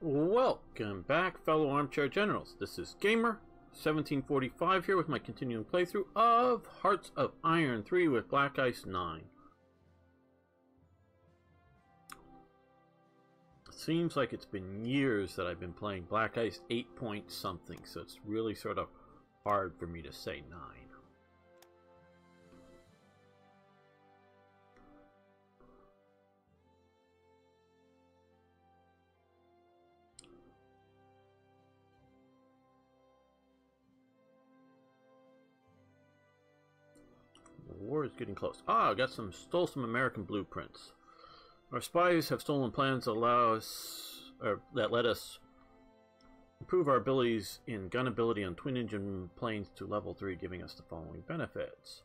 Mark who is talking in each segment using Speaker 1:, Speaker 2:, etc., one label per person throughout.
Speaker 1: Welcome back, fellow armchair generals. This is Gamer 1745 here with my continuing playthrough of Hearts of Iron 3 with Black Ice 9. Seems like it's been years that I've been playing Black Ice 8 point something, so it's really sort of hard for me to say 9. The war is getting close. I got stole some American blueprints. Our spies have stolen plans that let us improve our abilities in gun ability on twin engine planes to level 3, giving us the following benefits.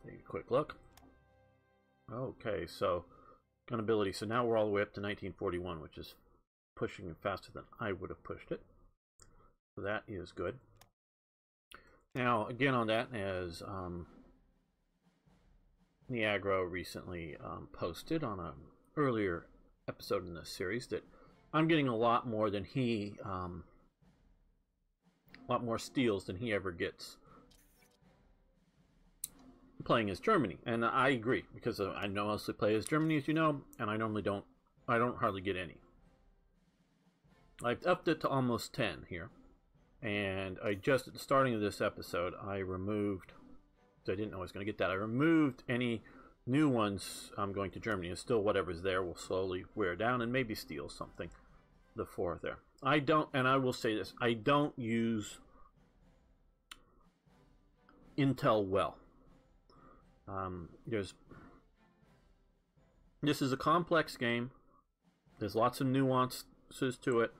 Speaker 1: Take a quick look. Okay, so gun ability. So now we're all the way up to 1941, which is pushing it faster than I would have pushed it. So that is good. Now, again on that, as Niagara recently posted on an earlier episode in this series, that I'm getting a lot more than he, a lot more steals than he ever gets playing as Germany, and I agree, because I mostly play as Germany, as you know, and I normally don't hardly get any. I've upped it to almost 10 here, and I just at the starting of this episode I removed. I didn't know I was going to get that. I removed any new ones going to Germany, and still whatever's there will slowly wear down and maybe steal something. The 4 there. I don't, and I will say this, I don't use Intel well. This is a complex game. There's lots of nuances to it.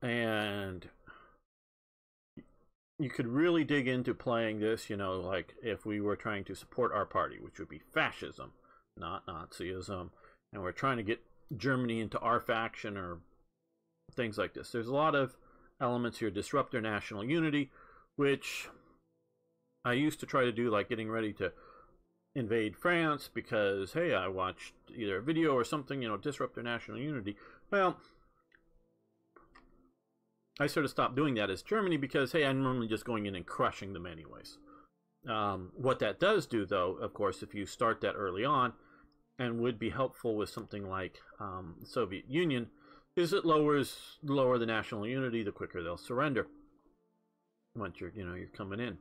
Speaker 1: And you could really dig into playing this, you know, like if we were trying to support our party, which would be fascism, not Nazism, and we're trying to get Germany into our faction or things like this. There's a lot of elements here. Disrupt their national unity, which I used to try to do, like getting ready to invade France because, hey, I watched either a video or something, you know, disrupt their national unity. Well, I sort of stopped doing that as Germany because, hey, I'm normally just going in and crushing them anyways. What that does do, though, of course, if you start that early on, and would be helpful with something like the Soviet Union, is it lower the national unity, the quicker they'll surrender once you're coming in.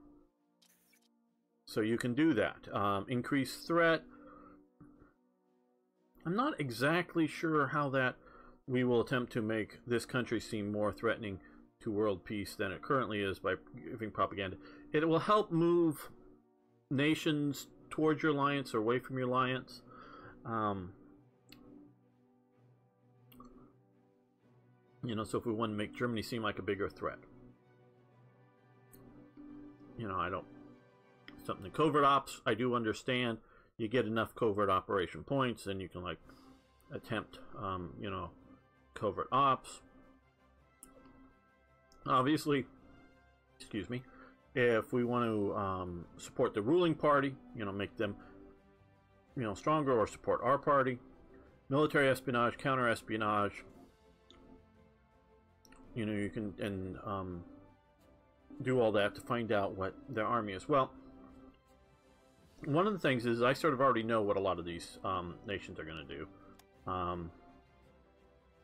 Speaker 1: So you can do that. Increase threat. I'm not exactly sure how that we will attempt to make this country seem more threatening to world peace than it currently is by giving propaganda. It will help move nations towards your alliance or away from your alliance. So if we want to make Germany seem like a bigger threat, something covert ops, I do understand. You get enough covert operation points, and you can like attempt, covert ops. Obviously, excuse me, if we want to support the ruling party, make them stronger, or support our party, military espionage, counter espionage, you can do all that to find out what their army is. Well, one of the things is I sort of already know what a lot of these nations are going to do.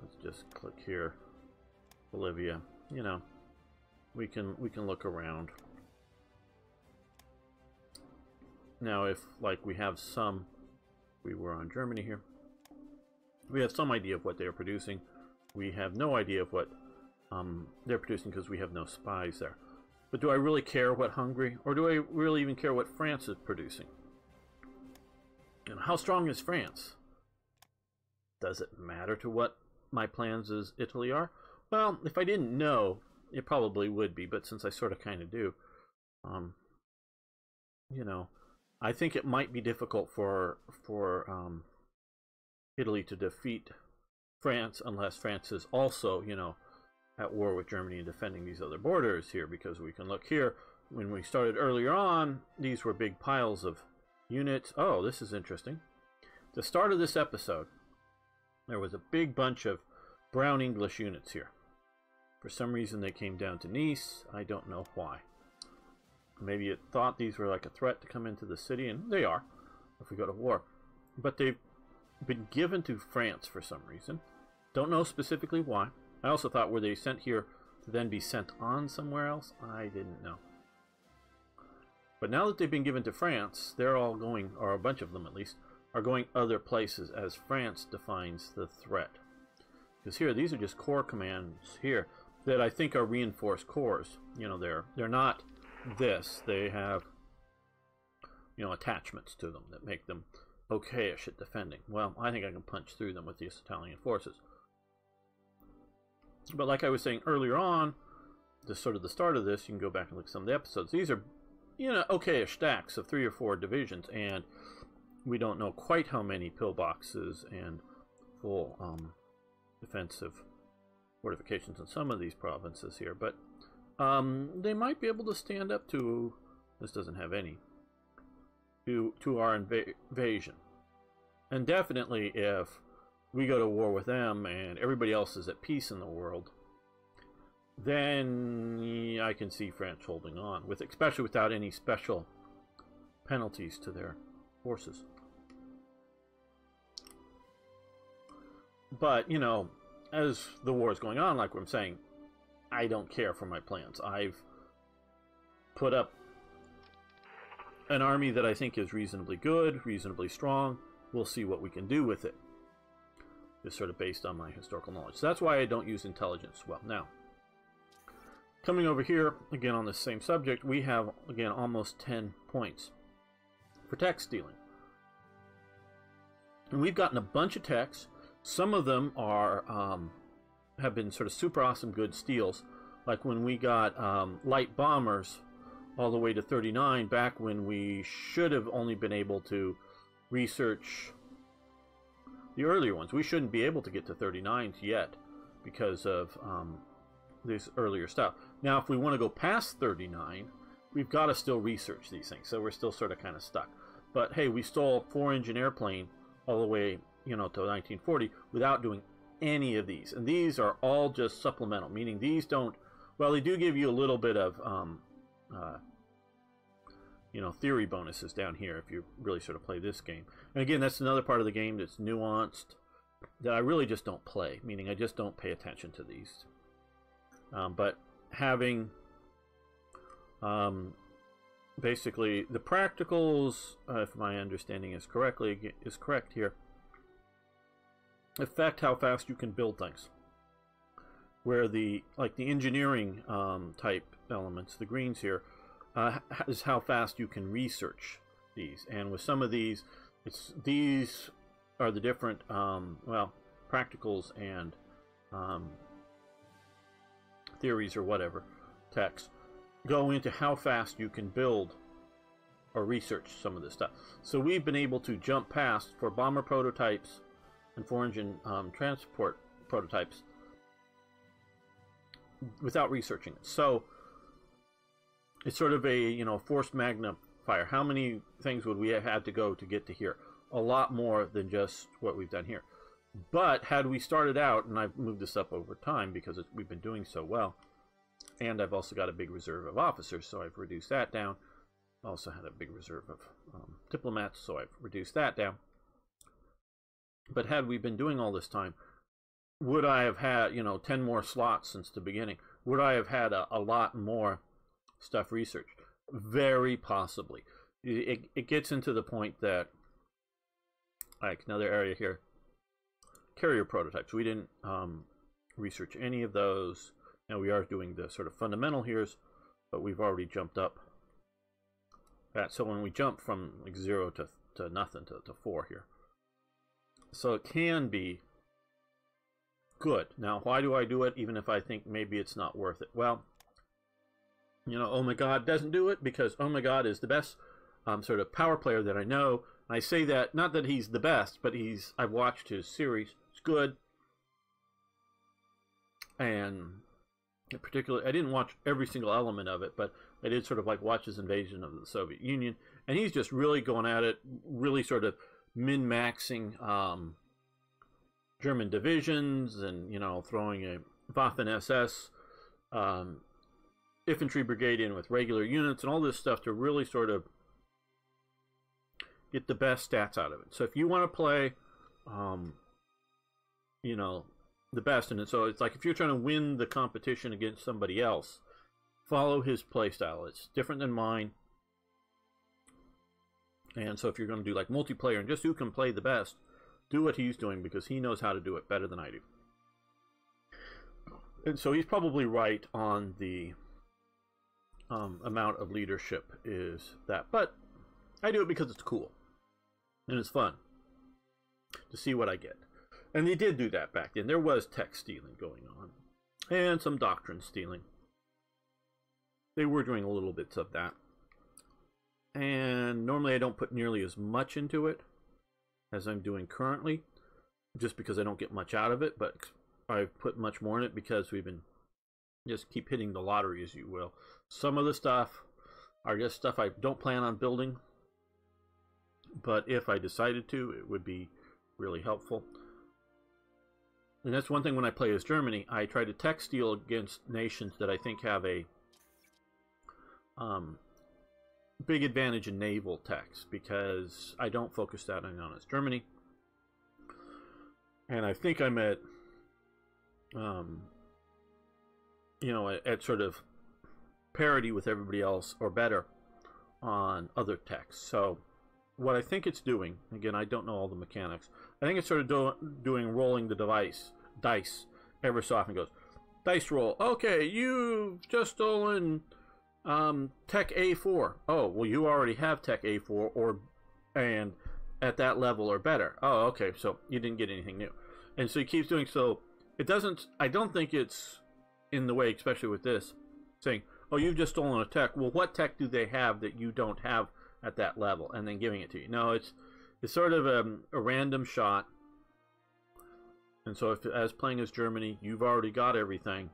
Speaker 1: Let's just click here, Bolivia. We can look around. Now, if like we were on Germany here, we have some idea of what they are producing. We have no idea of what they're producing because we have no spies there. But do I really care what Hungary, or do I really even care what France is producing? How strong is France? Does it matter to what my plans as Italy are? Well, if I didn't know, it probably would be, but since I sort of kind of do, I think it might be difficult for Italy to defeat France unless France is also, at war with Germany and defending these other borders here, because we can look here. When we started earlier on, these were big piles of units. Oh, this is interesting. The start of this episode, there was a big bunch of brown English units here. For some reason they came down to Nice. I don't know why. Maybe it thought these were like a threat to come into the city, and they are if we go to war. But they've been given to France for some reason. Don't know specifically why. I also thought, were they sent here to then be sent on somewhere else? I didn't know. But now that they've been given to France, they're all going, or a bunch of them at least, are going other places as France defines the threat. Because here, these are just corps commands here that I think are reinforced corps. You know, they're not this. They have, you know, attachments to them that make them okay-ish at defending. Well, I think I can punch through them with these Italian forces. But like I was saying earlier on, this sort of the start of this, you can go back and look at some of the episodes. These are, you know, okay-ish stacks of 3 or 4 divisions, and we don't know quite how many pillboxes and full defensive fortifications in some of these provinces here, but they might be able to stand up to, this doesn't have any, to our invasion. And definitely if we go to war with them and everybody else is at peace in the world, then I can see France holding on, with especially without any special penalties to their forces. But, you know, as the war is going on, like I'm saying, I don't care for my plans. I've put up an army that I think is reasonably good, reasonably strong. We'll see what we can do with it. Just sort of based on my historical knowledge. So that's why I don't use intelligence well. Now, coming over here, again on the same subject, we have, again, almost 10 points for tech stealing. And we've gotten a bunch of techs. Some of them are have been sort of super awesome good steals, like when we got light bombers all the way to 39, back when we should have only been able to research the earlier ones. We shouldn't be able to get to 39s yet because of this earlier stuff. Now, if we want to go past 39, we've got to still research these things, so we're still sort of kind of stuck. But hey, we stole a 4-engine airplane all the way, you know, to 1940 without doing any of these, and these are all just supplemental, meaning these don't, well, they do give you a little bit of you know, theory bonuses down here if you really sort of play this game. And again, that's another part of the game that's nuanced that I really just don't play, meaning I just don't pay attention to these. But having basically the practicals, if my understanding is correct here, affect how fast you can build things. Where the engineering type elements, the greens here, is how fast you can research these. And with some of these, these are the different well, practicals and theories or whatever techs go into how fast you can build or research some of this stuff. So we've been able to jump past, for bomber prototypes and 4-engine transport prototypes, without researching it. So it's sort of a, you know, forced magnifier. How many things would we have had to go to get to here? A lot more than just what we've done here. But had we started out, and I've moved this up over time because we've been doing so well, and I've also got a big reserve of officers, so I've reduced that down. Also had a big reserve of diplomats, so I've reduced that down. But had we been doing all this time, would I have had, you know, 10 more slots since the beginning? Would I have had a lot more stuff researched? Very possibly. It gets into the point that, like another area here, carrier prototypes. We didn't research any of those. Now we are doing the sort of fundamental here, but we've already jumped up that. So when we jump from like 0 to nothing to 4 here, so it can be good. Now, why do I do it even if I think maybe it's not worth it? Well, you know, Oh My God doesn't do it because Oh My God is the best sort of power player that I know. I say that, not that he's the best, but I've watched his series. It's good. And in particular, I didn't watch every single element of it, but I did sort of like watch his invasion of the Soviet Union. And he's just really going at it, really sort of min-maxing German divisions, and throwing a Waffen SS infantry brigade in with regular units and all this stuff to really sort of get the best stats out of it. So if you want to play, the best in it, so it's like if you're trying to win the competition against somebody else, follow his playstyle. It's different than mine. And so if you're going to do like multiplayer and just who can play the best, do what he's doing because he knows how to do it better than I do. And so he's probably right on the amount of leadership is that. But I do it because it's cool. And it's fun to see what I get. And they did do that back then. There was tech stealing going on. And some doctrine stealing. They were doing a little bits of that. And normally I don't put nearly as much into it as I'm doing currently, just because I don't get much out of it, but I've put much more in it because we've been just keep hitting the lottery, as you will. Some of the stuff are just stuff I don't plan on building, but if I decided to, it would be really helpful. And that's one thing when I play as Germany, I try to tech steal against nations that I think have a big advantage in naval techs, because I don't focus that on as Germany. And I think I'm at at sort of parity with everybody else or better on other techs. So what I think it's doing, again, I don't know all the mechanics, I think it's sort of doing rolling the dice ever so often. Goes, dice roll, okay, you've just stolen tech A4. Oh, well, you already have tech A4 and at that level or better. Oh, okay, so you didn't get anything new. And so he keeps doing, so it doesn't, I don't think it's in the way, especially with this, saying, oh, you've just stolen a tech. Well, what tech do they have that you don't have at that level? And then giving it to you. No, it's sort of a random shot. And so if, as playing as Germany, you've already got everything,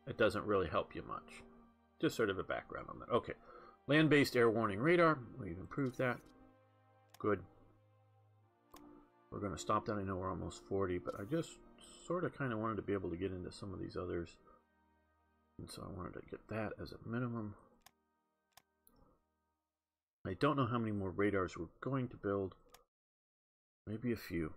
Speaker 1: it doesn't really help you much. Just sort of a background on that. Okay. Land-based air warning radar. We've improved that. Good. We're going to stop that. I know we're almost 40, but I just sort of kind of wanted to be able to get into some of these others. And so I wanted to get that as a minimum. I don't know how many more radars we're going to build. Maybe a few.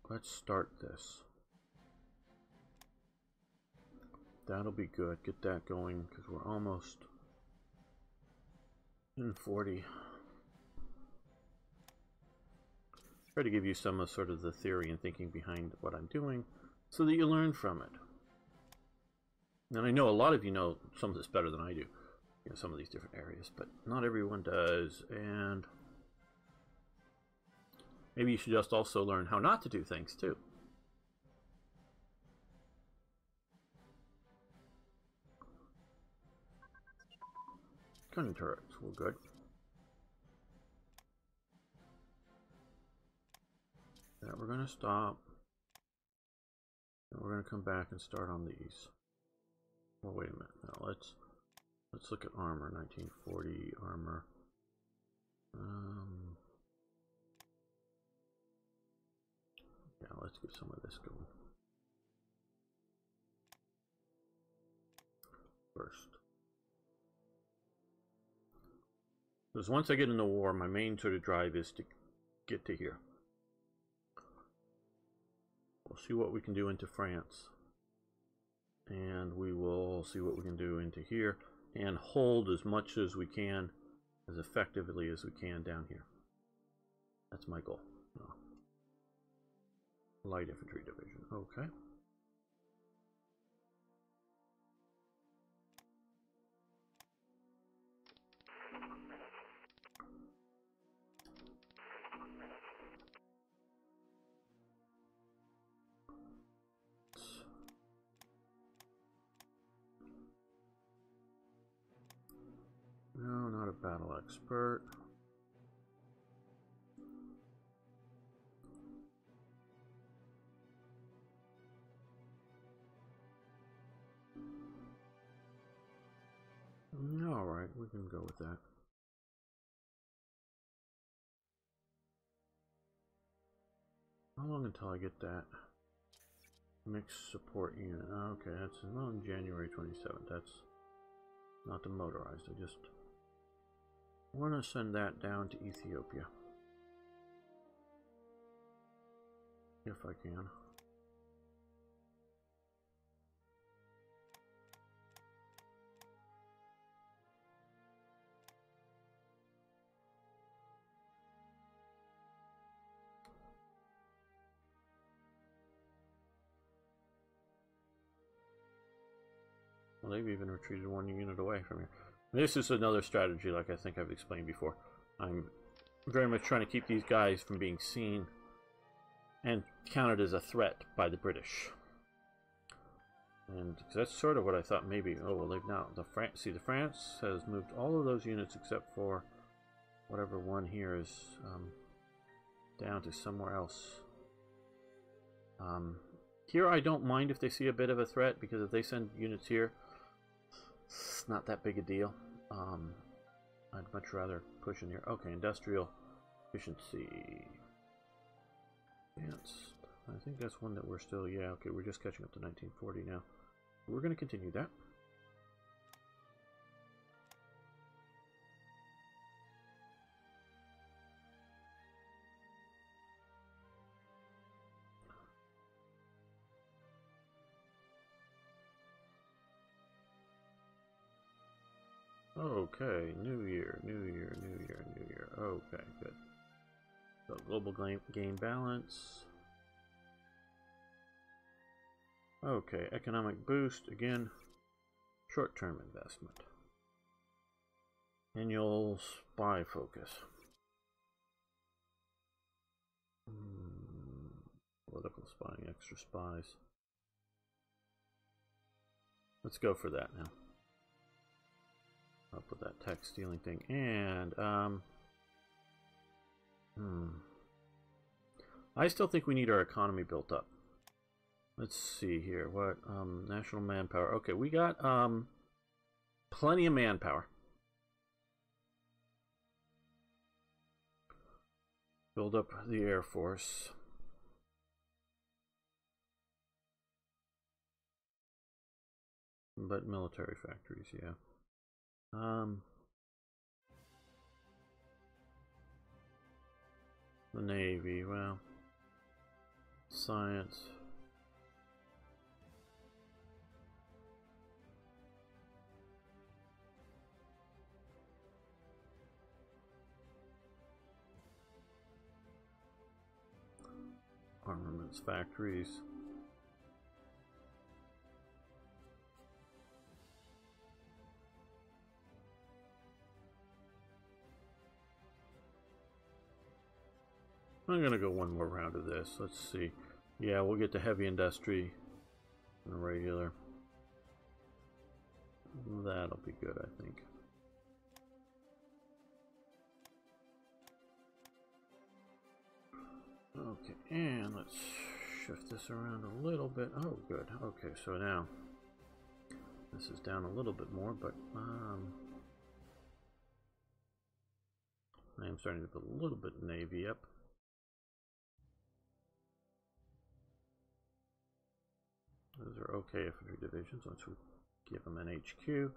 Speaker 1: Let's start this. That'll be good. Get that going because we're almost in 40. Try to give you some of sort of the theory and thinking behind what I'm doing so that you learn from it. And I know a lot of you know some of this better than I do, some of these different areas, but not everyone does. And maybe you should just also learn how not to do things too. Gunning turrets, well, good. That we're going to stop. And we're going to come back and start on these. Well, wait a minute. Now let's look at armor. 1940 armor. Yeah, let's get some of this going first. Because once I get into war, my main sort of drive is to get to here. We'll see what we can do into France. And we will see what we can do into here. And hold as much as we can, as effectively as we can down here. That's my goal. Oh. Light infantry division. Okay. No, not a battle expert. Alright, we can go with that. How long until I get that mixed support unit? Okay, that's on January 27th. That's not the motorized. I just want to send that down to Ethiopia. If I can. Well, they've even retreated one unit away from here. This is another strategy, like I think I've explained before. I'm very much trying to keep these guys from being seen and counted as a threat by the British. And that's sort of what I thought maybe. Oh, well, they've now... the France has moved all of those units except for whatever one here is down to somewhere else. Here I don't mind if they see a bit of a threat, because if they send units here, it's not that big a deal. I'd much rather push in here. Okay, industrial efficiency. Advanced. I think that's one that we're still, yeah, okay, we're just catching up to 1940 now. We're going to continue that. Okay, new year. Okay, good. So global gain balance. Okay, economic boost, again, short-term investment. Annual spy focus. Political spying, extra spies. Let's go for that now. Up with that tech stealing thing. And, I still think we need our economy built up. Let's see here. What? National manpower. Okay, we got plenty of manpower. Build up the Air Force. But military factories, yeah. The Navy, well. Science. Armaments factories. I'm gonna go one more round of this. Let's see. Yeah, we'll get to heavy industry and regular. That'll be good, I think. Okay, and let's shift this around a little bit. Oh, good. Okay, so now this is down a little bit more, but I am starting to put a little bit of Navy up. Those are okay infantry divisions once we give them an HQ.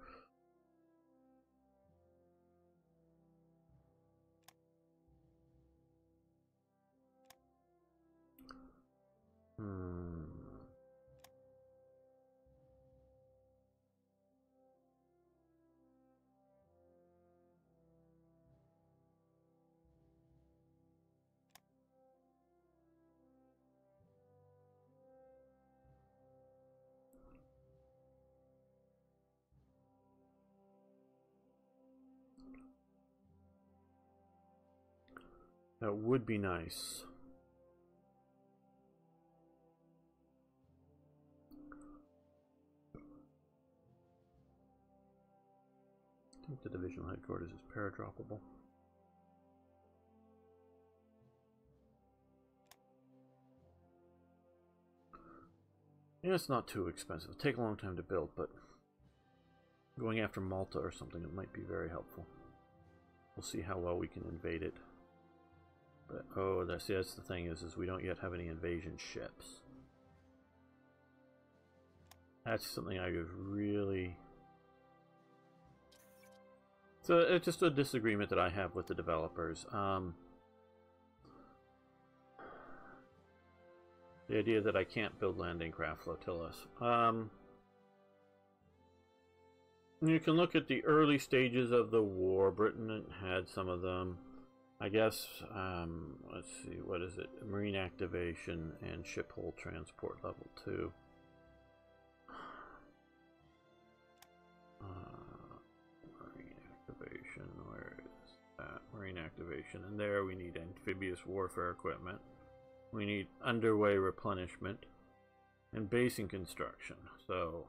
Speaker 1: That would be nice. I think the divisional headquarters is paradroppable. Yeah, it's not too expensive. It'll take a long time to build, but going after Malta or something, it might be very helpful. We'll see how well we can invade it. But oh, that's the thing is we don't yet have any invasion ships. That's something I was really. So it's just a disagreement that I have with the developers. The idea that I can't build landing craft flotillas. You can look at the early stages of the war. Britain had some of them. I guess, let's see, what is it? Marine activation and ship hull transport level 2. Marine activation, where is that? Marine activation, and there we need amphibious warfare equipment. We need underway replenishment and basing construction. So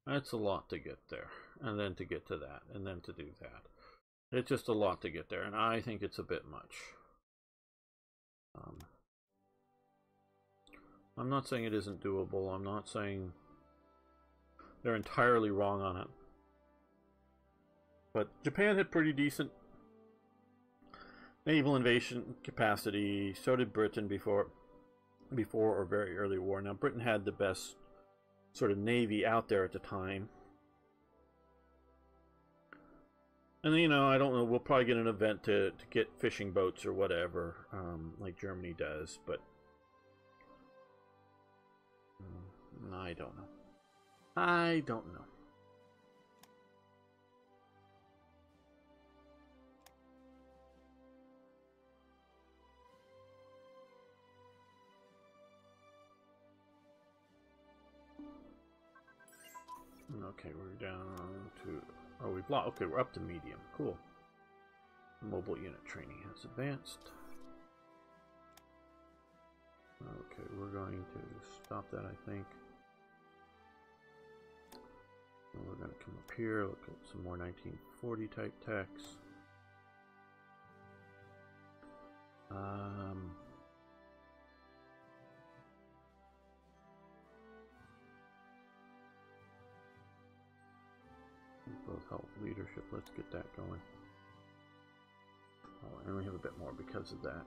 Speaker 1: that's a lot to get there, and then to get to that, and then to do that. It's just a lot to get there, and I think it's a bit much. I'm not saying it isn't doable. I'm not saying they're entirely wrong on it. But Japan had pretty decent naval invasion capacity. So did Britain before or very early war. Now, Britain had the best sort of navy out there at the time. And, you know, I don't know, we'll probably get an event to get fishing boats or whatever, like Germany does, but I don't know. I don't know. Okay, we're down to... Oh, we've lost. Okay, we're up to medium. Cool. Mobile unit training has advanced. Okay, we're going to stop that, I think. And we're going to come up here, look at some more 1940 type techs. Both help leadership. Let's get that going. Oh, and we have a bit more because of that.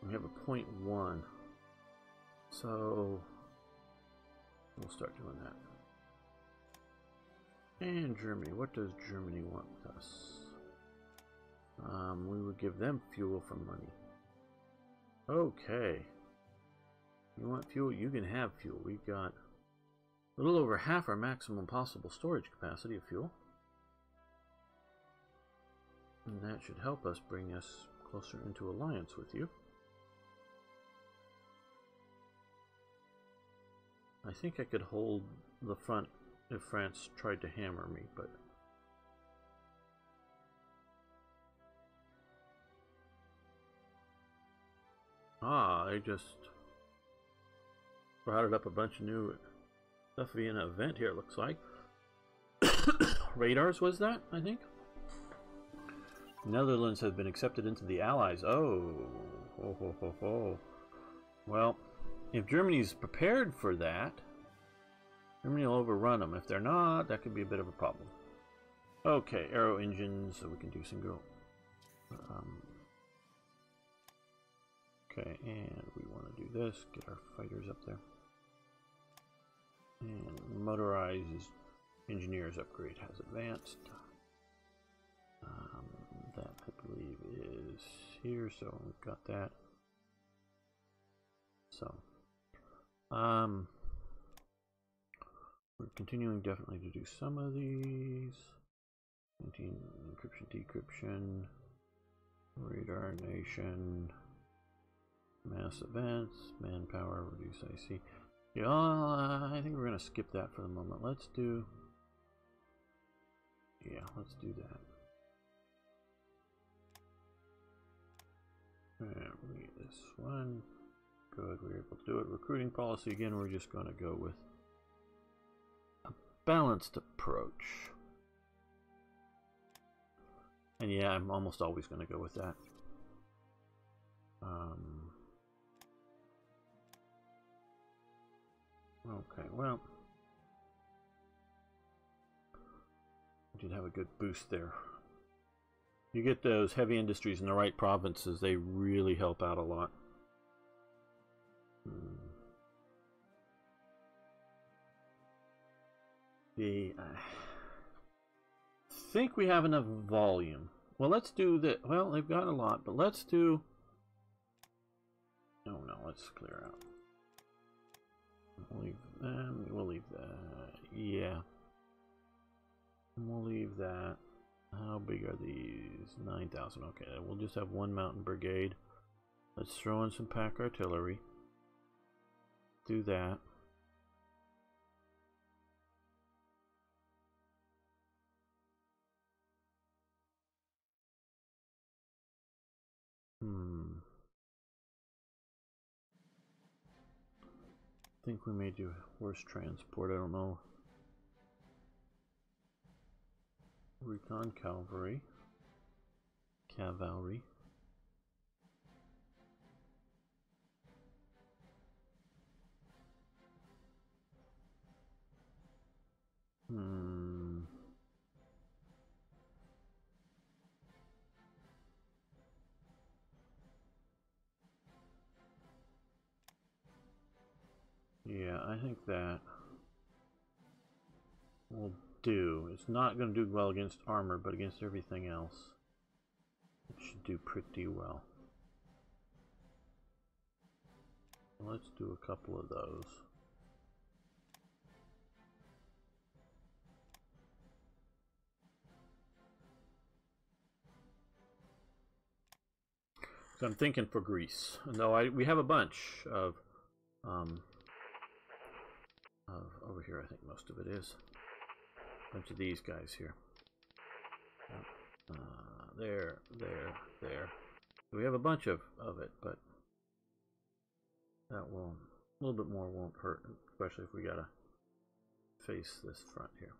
Speaker 1: We have a 0.1, so we'll start doing that. And Germany, what does Germany want with us? We would give them fuel for money. Okay. You want fuel? You can have fuel. We've got a little over half our maximum possible storage capacity of fuel. And that should help us bring us closer into alliance with you. I think I could hold the front if France tried to hammer me, but... Ah, I just routed up a bunch of new stuff via an event here, it looks like. Radars was that, I think? Netherlands have been accepted into the Allies. Oh, ho, ho, ho, ho. Well, if Germany's prepared for that, Germany will overrun them. If they're not, that could be a bit of a problem. Okay, aero engines, so we can do single. Okay, and we want to do this, get our fighters up there. And motorized engineers upgrade has advanced. That I believe is here, so we've got that. So, we're continuing definitely to do some of these. Encryption, decryption, radar nation. Mass events, manpower, reduce IC. Yeah, I think we're going to skip that for the moment. Let's do... Yeah, let's do that. And read this one. Good, we were able to do it. Recruiting policy, again, we're just going to go with a balanced approach. And yeah, I'm almost always going to go with that. Okay, well, we did have a good boost there. You get those heavy industries in the right provinces, they really help out a lot. I think we have enough volume. Well, let's do that. Well, they've got a lot, but let's do... Oh no, let's clear out. We'll leave them. We'll leave that. Yeah. We'll leave that. How big are these? 9,000. Okay, we'll just have one mountain brigade. Let's throw in some pack artillery. Do that. I think we may do horse transport. I don't know. Recon cavalry. Cavalry. Yeah, I think that will do. It's not going to do well against armor, but against everything else, it should do pretty well. Let's do a couple of those. So I'm thinking for Greece. No, we have a bunch of over here. I think most of it is a bunch of these guys here. There. We have a bunch of it, but that will a little bit more won't hurt, especially if we gotta face this front here.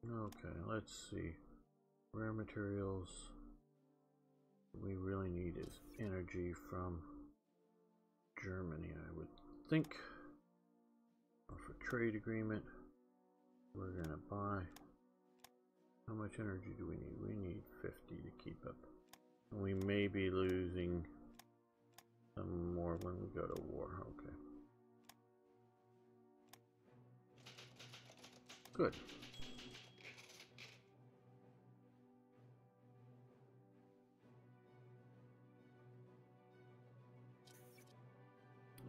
Speaker 1: Okay, let's see. Rare materials. What we really need is energy from Germany, I would think. For trade agreement, we're gonna buy. How much energy do we need? We need 50 to keep up. We may be losing some more when we go to war. Okay. Good.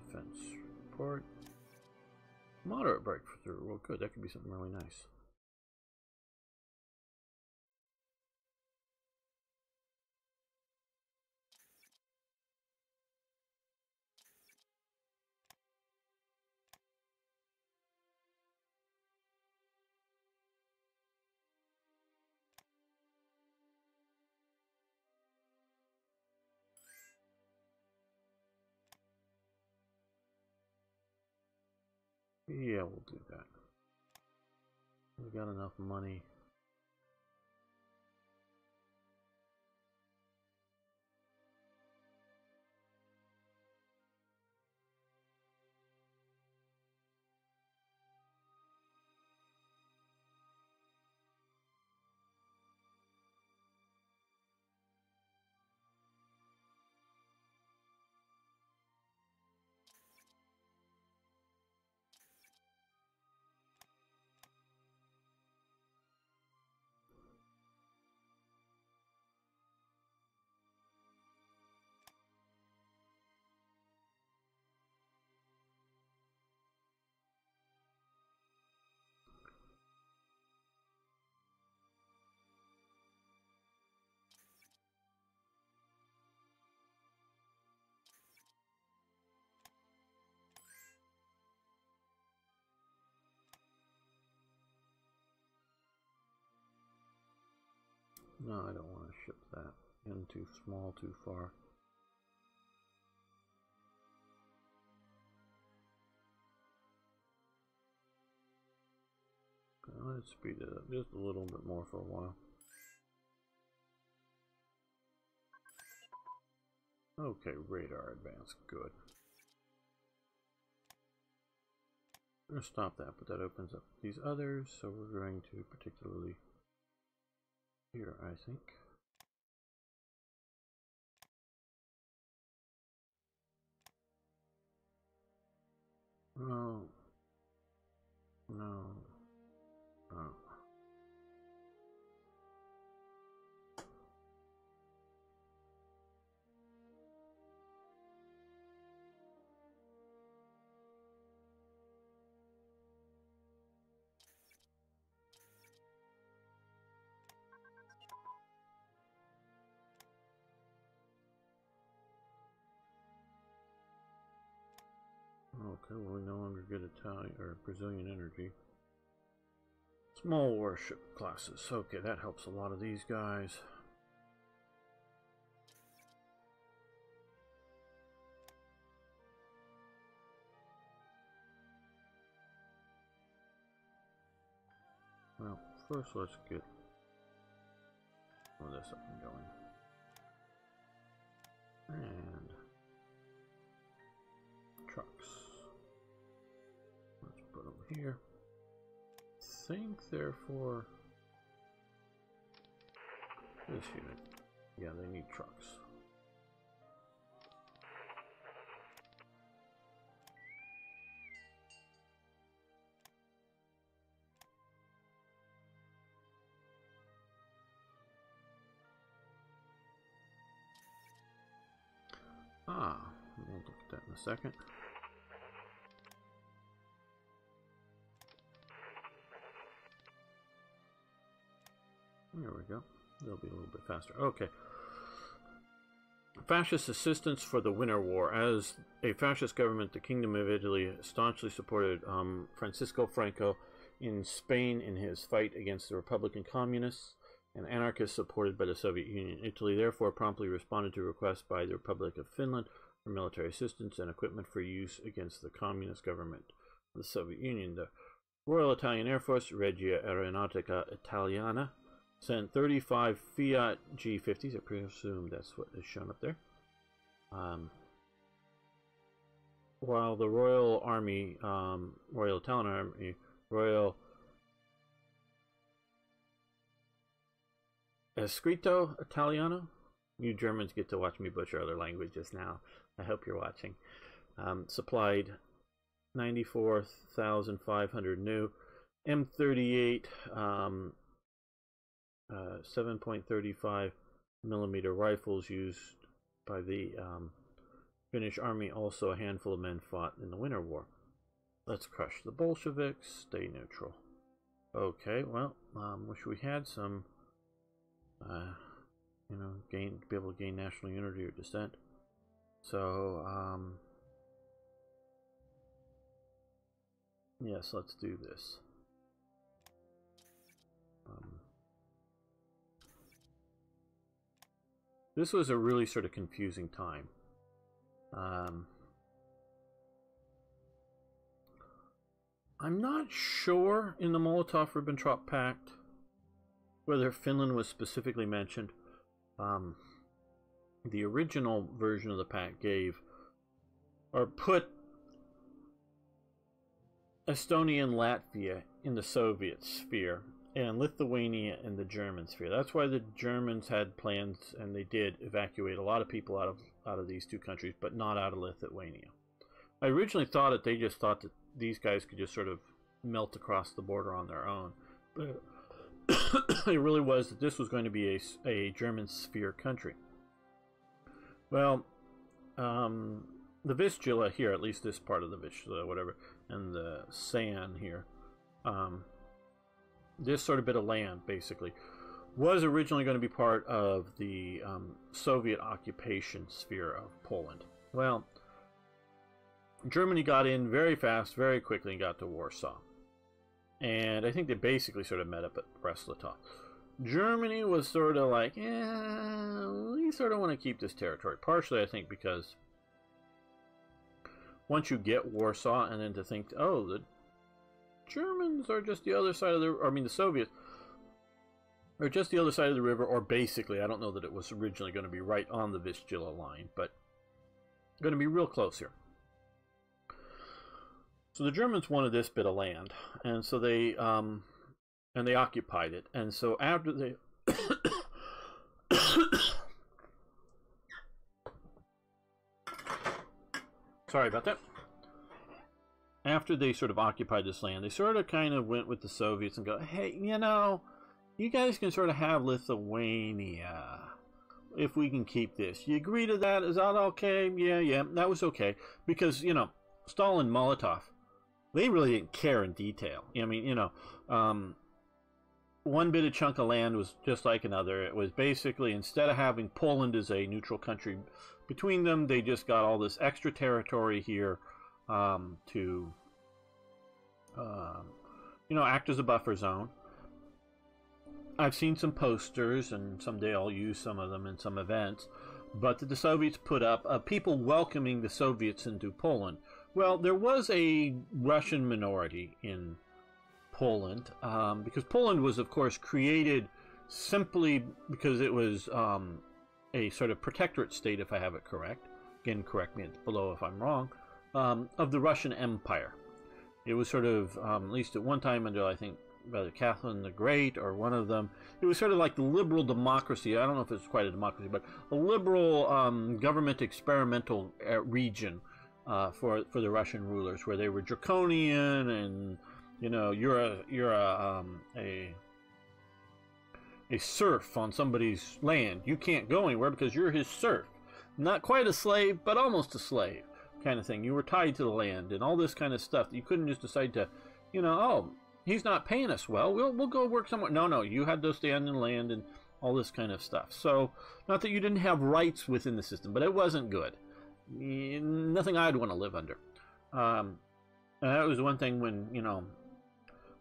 Speaker 1: Defense report. Moderate breakthrough. Well, good. That could be something really nice. Yeah, we'll do that. We got enough money. No, I don't want to ship that in too small, too far. let's speed it up just a little bit more for a while. Okay, radar advance, good. I'm going to stop that, but that opens up these others, so we're going to particularly here, I think. No. No. Oh. Okay, well, we no longer get Italian or Brazilian energy. Small warship classes. Okay, that helps a lot of these guys. Well, first let's get all this up and going. And trucks. Let's put them here. I think therefore this unit, yeah, they need trucks. Ah, we'll look at that in a second. There we go. They'll be a little bit faster. Okay. Fascist assistance for the Winter War. As a fascist government, the Kingdom of Italy staunchly supported Francisco Franco in Spain in his fight against the Republican communists and anarchists supported by the Soviet Union. Italy therefore promptly responded to requests by the Republic of Finland for military assistance and equipment for use against the communist government of the Soviet Union. The Royal Italian Air Force, Regia Aeronautica Italiana, sent 35 Fiat G50s. I presume that's what is shown up there. While the Royal Army, Royal Italian Army, Royal Escrito Italiano. You Germans get to watch me butcher other languages now. I hope you're watching. Supplied 94,500 new M38 7.35 millimeter rifles used by the Finnish army. Also a handful of men fought in the Winter War. Let's crush the Bolsheviks. Stay neutral. Okay, well, wish we had some you know, be able to gain national unity or dissent. So yes, let's do this. This was a really sort of confusing time. I'm not sure in the Molotov-Ribbentrop Pact whether Finland was specifically mentioned. The original version of the pact gave or put Estonia and Latvia in the Soviet sphere and Lithuania in the German sphere. That's why the Germans had plans, and they did evacuate a lot of people out of these two countries, but not out of Lithuania. I originally thought that they just thought that these guys could just sort of melt across the border on their own, but it really was that this was going to be a German sphere country. Well, the Vistula here, at least this part of the Vistula, whatever, and the San here, this sort of bit of land, basically, was originally going to be part of the Soviet occupation sphere of Poland. Well, Germany got in very fast, very quickly, and got to Warsaw. And I think they basically sort of met up at Brest-Litovsk. Germany was sort of like, we sort of want to keep this territory. Partially, I think, because once you get Warsaw, and then to think, oh, Germans are just the other side of the, I mean the Soviets are just the other side of the river, or basically, I don't know that it was originally going to be right on the Vistula line, but going to be real close here. So the Germans wanted this bit of land, and so they occupied it. And so after they sorry about that. After they sort of occupied this land, they sort of kind of went with the Soviets and go, hey, you know, you guys can sort of have Lithuania if we can keep this. You agree to that? Is that okay? Yeah, that was okay. Because, you know, Stalin, Molotov, they really didn't care in detail. I mean, you know, one bit of chunk of land was just like another. It was basically, instead of having Poland as a neutral country between them, they just got all this extra territory here to, you know, act as a buffer zone. I've seen some posters, and someday I'll use some of them in some events, but the Soviets put up people welcoming the Soviets into Poland. Well, there was a Russian minority in Poland, because Poland was, of course, created simply because it was a sort of protectorate state, if I have it correct. Again, correct me below if I'm wrong, of the Russian Empire. It was sort of, at least at one time under, I think, either Catherine the Great or one of them, it was sort of like the liberal democracy. I don't know if it's quite a democracy, but a liberal government experimental region for the Russian rulers, where they were draconian, and you know, you're a serf on somebody's land. You can't go anywhere because you're his serf. Not quite a slave, but almost a slave kind of thing. You were tied to the land and all this kind of stuff. You couldn't just decide to, you know, oh, he's not paying us well, we'll go work somewhere. No, you had to stay on the land and all this kind of stuff. So, not that you didn't have rights within the system, but it wasn't good. Nothing I'd want to live under. And that was one thing when, you know,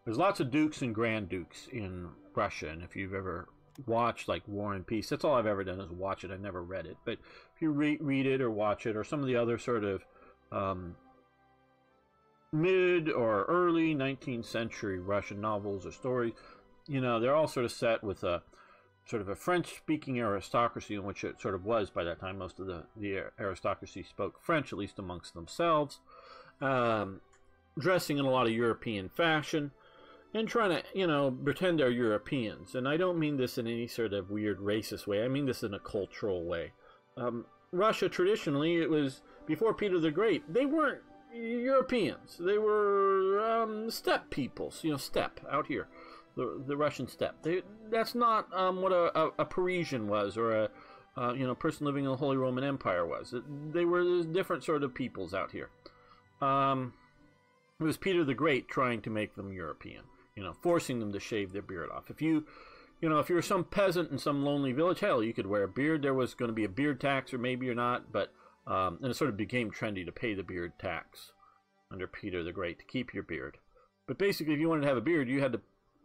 Speaker 1: there's lots of dukes and grand dukes in Russia, and if you've ever watched like War and Peace, that's all I've ever done is watch it. I never read it, but if you read it or watch it, or some of the other sort of mid or early 19th century Russian novels or stories, you know, they're all sort of set with a sort of a French-speaking aristocracy, in which it sort of was by that time. Most of the aristocracy spoke French, at least amongst themselves, dressing in a lot of European fashion, and trying to, you know, pretend they're Europeans. And I don't mean this in any sort of weird racist way. I mean this in a cultural way. Russia, traditionally, it was, before Peter the Great, they weren't Europeans. They were steppe peoples, you know, steppe out here, the Russian steppe. That's not what a Parisian was, or a you know, person living in the Holy Roman Empire was. They were different sort of peoples out here. It was Peter the Great trying to make them European, you know, forcing them to shave their beard off. If you know, if you were some peasant in some lonely village, hell, you could wear a beard. There was going to be a beard tax, or maybe you're not, but and it sort of became trendy to pay the beard tax under Peter the Great to keep your beard. But basically, if you wanted to have a beard, you had to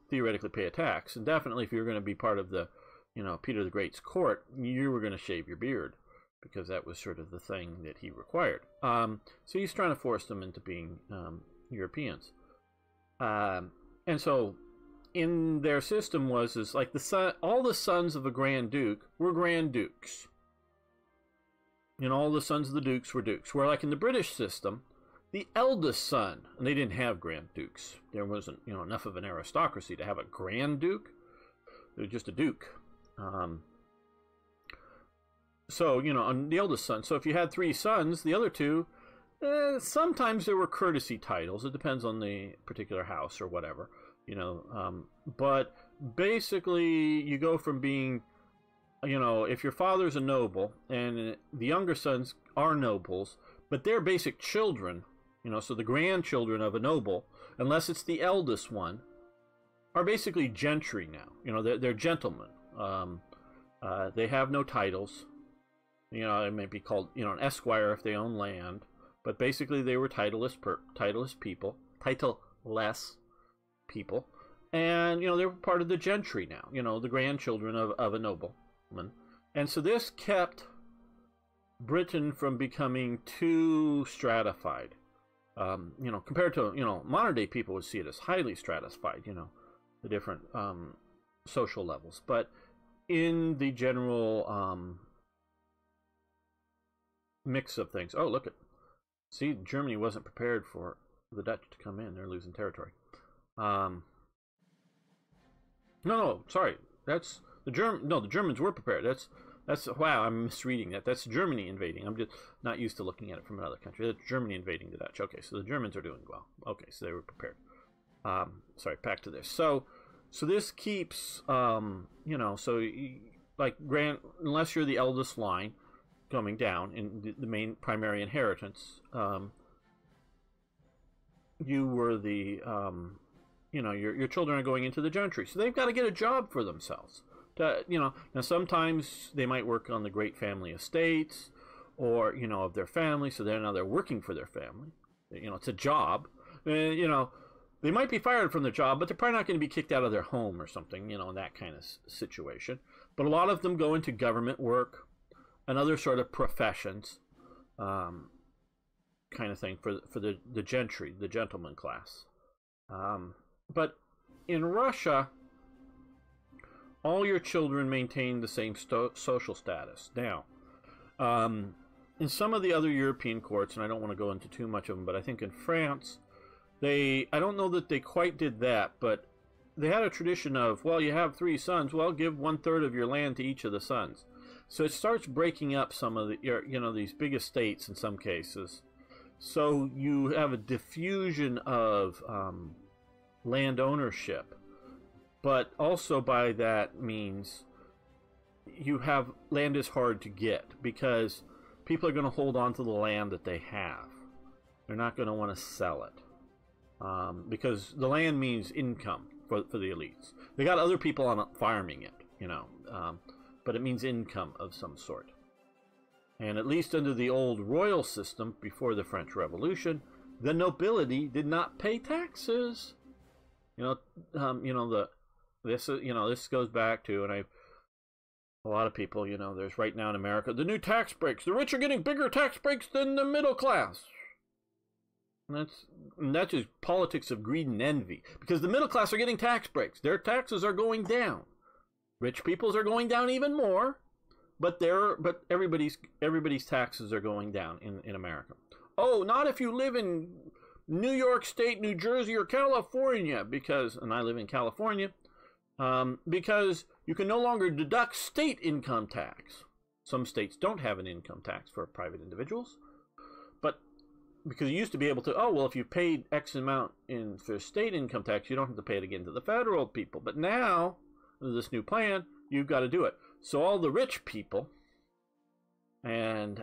Speaker 1: theoretically pay a tax. And definitely, if you were going to be part of the, you know, Peter the Great's court, you were going to shave your beard, because that was sort of the thing that he required. So he's trying to force them into being Europeans. And so in their system is like all the sons of a Grand Duke were Grand Dukes. And all the sons of the Dukes were Dukes. Where like in the British system, the eldest son, and they didn't have Grand Dukes. There wasn't, you know, enough of an aristocracy to have a Grand Duke. It was just a Duke. So, you know, on the eldest son. So if you had 3 sons, the other 2, sometimes there were courtesy titles. It depends on the particular house or whatever, you know. But basically, you go from being, you know, if your father's a noble and the younger sons are nobles, but they're basic children, you know, so the grandchildren of a noble, unless it's the eldest one, are basically gentry now. You know, they're gentlemen. They have no titles. You know, it may be called, you know, an esquire if they own land, but basically they were titleless people, and, you know, they were part of the gentry now, you know, the grandchildren of a nobleman. And so this kept Britain from becoming too stratified. You know, compared to, you know, modern day people would see it as highly stratified, you know, the different social levels. But in the general mix of things, oh, look at, see, Germany wasn't prepared for the Dutch to come in. They're losing territory. No, sorry. That's the No, the Germans were prepared. That's wow. I'm misreading that. That's Germany invading. I'm just not used to looking at it from another country. That's Germany invading the Dutch. Okay, so the Germans are doing well. Okay, so they were prepared. Sorry, back to this. So this keeps you know. So like unless you're the eldest line coming down in the main primary inheritance, you were the you know, your children are going into the gentry, so they've got to get a job for themselves. You know, now sometimes they might work on the great family estates, or you know, of their family. So they're working for their family. You know, it's a job. You know, they might be fired from their job, but they're probably not going to be kicked out of their home or something. You know, in that kind of situation. But a lot of them go into government work and other sort of professions, kind of thing for the gentry, the gentleman class. But in Russia, all your children maintain the same social status. Now, in some of the other European courts, and I don't want to go into too much of them, but I think in France, I don't know that they quite did that, but they had a tradition of, well, you have 3 sons, well, give 1/3 of your land to each of the sons. So it starts breaking up some of the, you know, these big estates in some cases. So you have a diffusion of land ownership, but also by that means you have land is hard to get because people are going to hold on to the land that they have. They're not going to want to sell it because the land means income for the elites. They got other people on farming it, you know, but it means income of some sort. And at least under the old royal system before the French Revolution, the nobility did not pay taxes. You know, this goes back to, and a lot of people, you know, there's right now in America, the new tax breaks. The rich are getting bigger tax breaks than the middle class. And that's just politics of greed and envy. Because the middle class are getting tax breaks. Their taxes are going down. Rich people's are going down even more. But everybody's taxes are going down in America. Oh, not if you live in New York State, New Jersey, or California, and I live in California, because you can no longer deduct state income tax. Some states don't have an income tax for private individuals, but because you used to be able to, oh, well, if you paid X amount for state income tax, you don't have to pay it again to the federal people. But now, under this new plan, you've got to do it. So all the rich people, and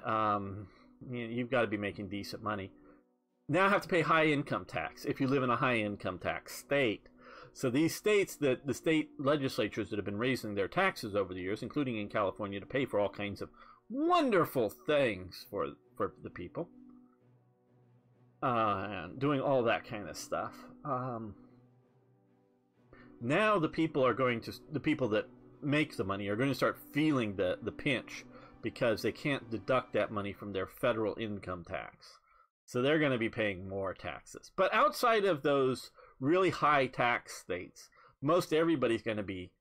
Speaker 1: you've got to be making decent money, now have to pay high income tax if you live in a high income tax state. So these states, the state legislatures that have been raising their taxes over the years, including in California, to pay for all kinds of wonderful things for the people, and doing all that kind of stuff. Now the people that make the money are going to start feeling the pinch because they can't deduct that money from their federal income tax. So they're going to be paying more taxes. But outside of those really high tax states, most everybody's going to be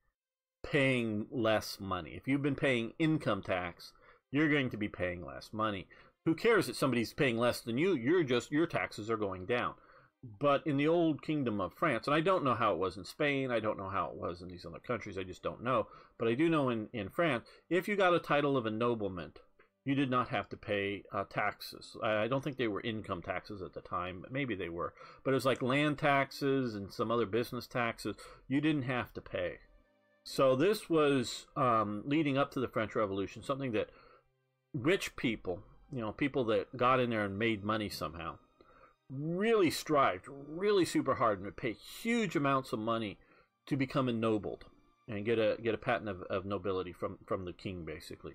Speaker 1: paying less money. If you've been paying income tax, you're going to be paying less money. Who cares that somebody's paying less than you? Your taxes are going down. But in the old kingdom of France, and I don't know how it was in Spain, I don't know how it was in these other countries, I just don't know. But I do know in France, if you got a title of ennoblement, you did not have to pay taxes. I don't think they were income taxes at the time, but maybe they were. But it was like land taxes and some other business taxes. You didn't have to pay. So this was leading up to the French Revolution, something that rich people, you know, people that got in there and made money somehow, really strived really super hard and would pay huge amounts of money to become ennobled and get a patent of nobility from the king, basically.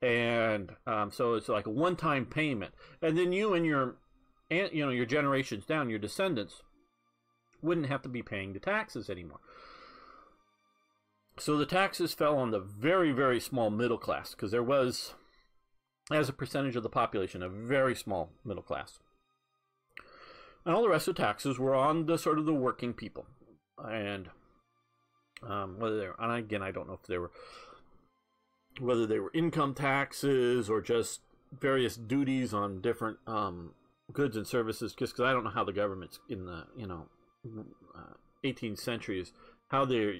Speaker 1: And so it's like a one-time payment, and then you and your generations down, your descendants, wouldn't have to be paying the taxes anymore. So the taxes fell on the very, very small middle class, because there was, as a percentage of the population, a very small middle class. And all the rest of the taxes were on the sort of the working people. And whether they were, and again, I don't know if they were, whether they were income taxes or just various duties on different goods and services, just because I don't know how the governments in the 18th century is, how they're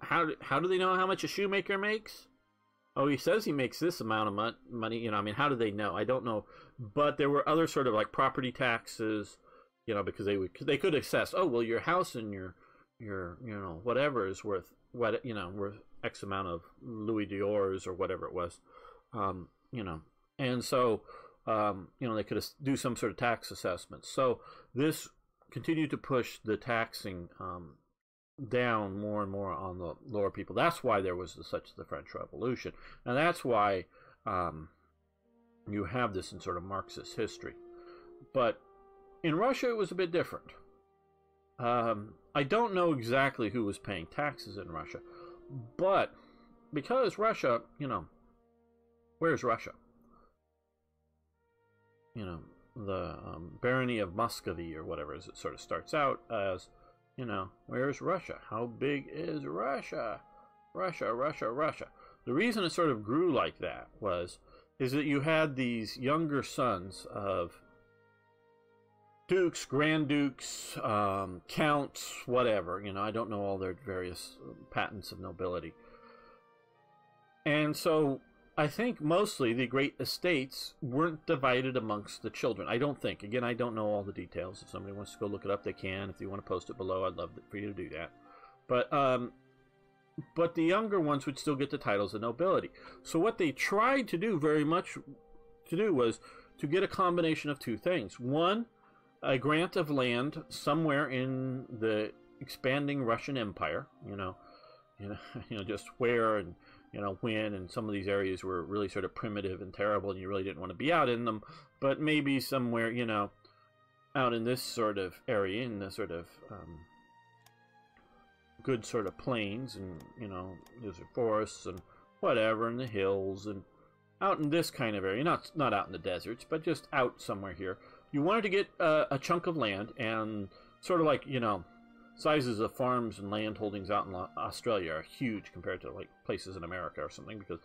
Speaker 1: how do they know how much a shoemaker makes? Oh, he says he makes this amount of money. I mean, how do they know? I don't know. But there were other sort of like property taxes, because they could assess. Oh, well, your house and your whatever is worth worth X amount of Louis d'Ors or whatever it was, and so they could do some sort of tax assessment. So this continued to push the taxing down more and more on the lower people. That's why there was such the French Revolution, and that's why you have this in sort of Marxist history. But in Russia, it was a bit different. I don't know exactly who was paying taxes in Russia, but because Russia, where's Russia? The barony of Muscovy or whatever, as it sort of starts out as, where's Russia? How big is Russia? Russia. The reason it sort of grew like that is that you had these younger sons of dukes, grand dukes, counts, whatever. I don't know all their various patents of nobility. And so I think mostly the great estates weren't divided amongst the children. I don't think. Again, I don't know all the details. If somebody wants to go look it up, they can. If you want to post it below, I'd love for you to do that. But the younger ones would still get the titles of nobility. So what they tried to do was to get a combination of two things. One, a grant of land somewhere in the expanding Russian Empire, just where and when, and some of these areas were really sort of primitive and terrible, and you really didn't want to be out in them, but maybe somewhere, out in this sort of area, in the sort of good sort of plains, and there's forests and whatever, and the hills, and out in this kind of area, not out in the deserts, but just out somewhere here. You wanted to get a chunk of land, and sort of like, sizes of farms and land holdings out in Australia are huge compared to like places in America or something, because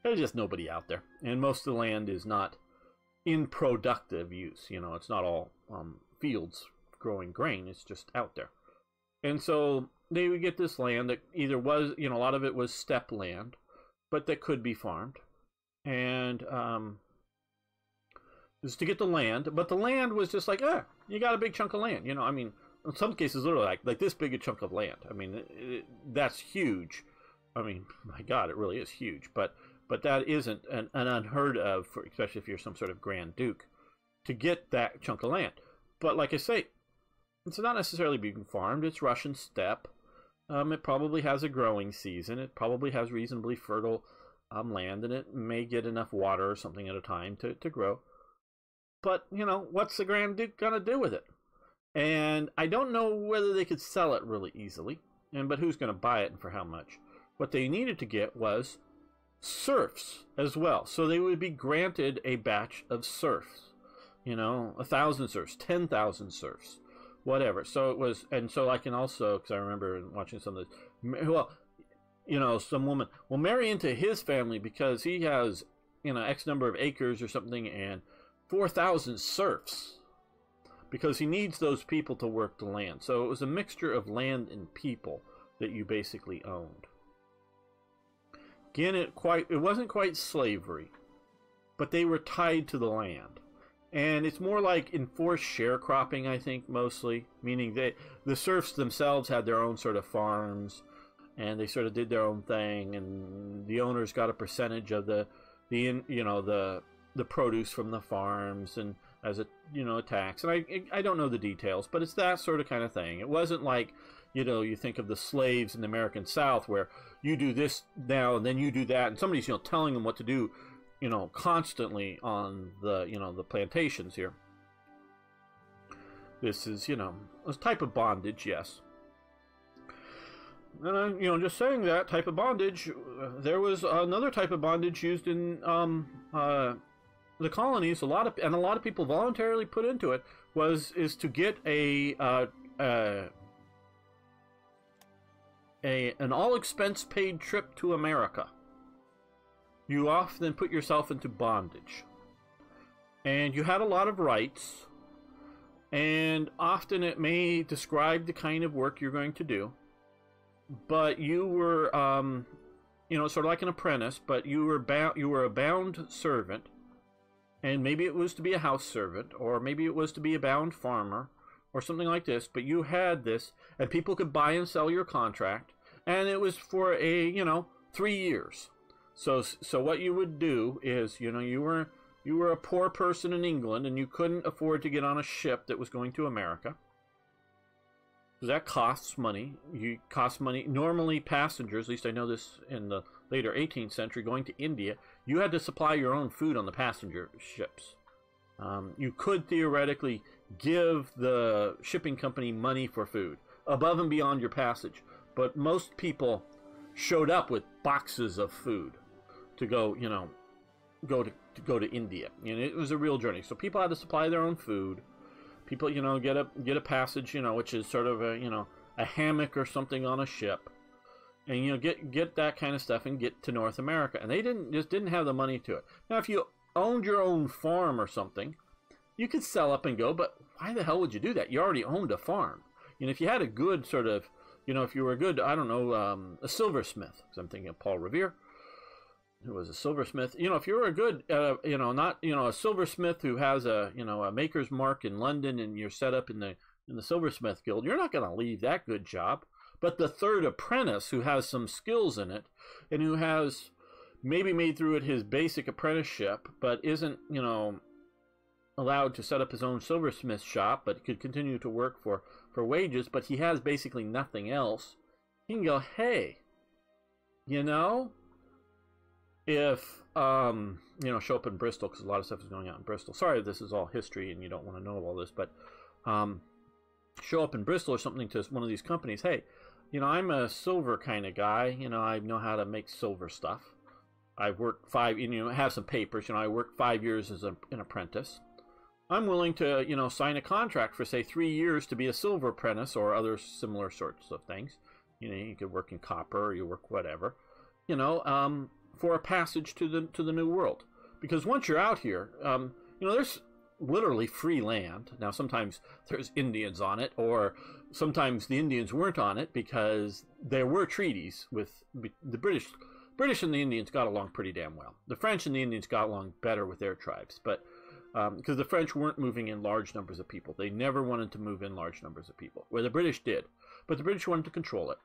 Speaker 1: there's just nobody out there, and most of the land is not in productive use. It's not all fields growing grain. It's just out there. And so they would get this land that either was, a lot of it was steppe land, but that could be farmed. And is to get the land, but the land was just like, you got a big chunk of land. In some cases, literally like this big a chunk of land. That's huge. My God, it really is huge. But that isn't an unheard of, especially if you're some sort of Grand Duke, to get that chunk of land. But like I say, it's not necessarily being farmed. It's Russian steppe. It probably has a growing season. It probably has reasonably fertile land, and it may get enough water or something at a time to grow. But, what's the Grand Duke going to do with it? And I don't know whether they could sell it really easily, but who's going to buy it and for how much? What they needed to get was serfs as well. So they would be granted a batch of serfs, 1,000 serfs, 10,000 serfs, whatever. So it was, and so I can also, because I remember watching some of this, some woman will marry into his family because he has, X number of acres or something, and 4,000 serfs, because he needs those people to work the land. So it was a mixture of land and people that you basically owned. Again, it wasn't quite slavery, but they were tied to the land. And it's more like enforced sharecropping, I think, mostly, meaning the serfs themselves had their own sort of farms, and they sort of did their own thing, and the owners got a percentage of the produce from the farms, and as a tax. And I don't know the details, but it's that sort of kind of thing. It wasn't like, you think of the slaves in the American South, where you do this now and then you do that, and somebody's telling them what to do, constantly on the the plantations here. This is a type of bondage, yes. And I'm just saying that type of bondage. There was another type of bondage used in the colonies, a lot of people voluntarily put into it, is to get an all expense paid trip to America. You often put yourself into bondage, and you had a lot of rights, and often it may describe the kind of work you're going to do, but you were sort of like an apprentice, but you were a bound servant. And maybe it was to be a house servant, or maybe it was to be a bound farmer, or something like this. But you had this, and people could buy and sell your contract, and it was for 3 years. So what you would do is, you were a poor person in England, and you couldn't afford to get on a ship that was going to America. So that costs money. Normally, passengers, at least I know this in the later 18th century, going to India, you had to supply your own food on the passenger ships. You could theoretically give the shipping company money for food above and beyond your passage, but most people showed up with boxes of food to go to India. It was a real journey. So people had to supply their own food. People, get a passage, which is sort of a hammock or something on a ship, and get that kind of stuff and get to North America. And they didn't have the money to it. Now, if you owned your own farm or something, you could sell up and go. But why the hell would you do that? You already owned a farm. If you had a good sort of, if you were a good, I don't know, a silversmith, because I'm thinking of Paul Revere, who was a silversmith. If you were a good, not a silversmith who has a maker's mark in London, and you're set up in the silversmith guild, you're not going to leave that good job. But the third apprentice who has some skills in it, and who has maybe made through it his basic apprenticeship, but isn't allowed to set up his own silversmith shop, but could continue to work for wages, but he has basically nothing else, he can go, hey, if show up in Bristol, because a lot of stuff is going on in Bristol. Sorry if this is all history and you don't want to know all this, but show up in Bristol or something to one of these companies. Hey, I'm a silver kind of guy. I know how to make silver stuff. I've worked have some papers. I worked 5 years as an apprentice. I'm willing to sign a contract for say 3 years to be a silver apprentice or other similar sorts of things. You could work in copper, or you work whatever. For a passage to the New World, because once you're out here, there's literally free land. Now sometimes there's Indians on it, or sometimes the Indians weren't on it because there were treaties with the British. British and the Indians got along pretty damn well. The French and the Indians got along better with their tribes, but because the French weren't moving in large numbers of people, they never wanted to move in large numbers of people, where the British did, but the British wanted to control it.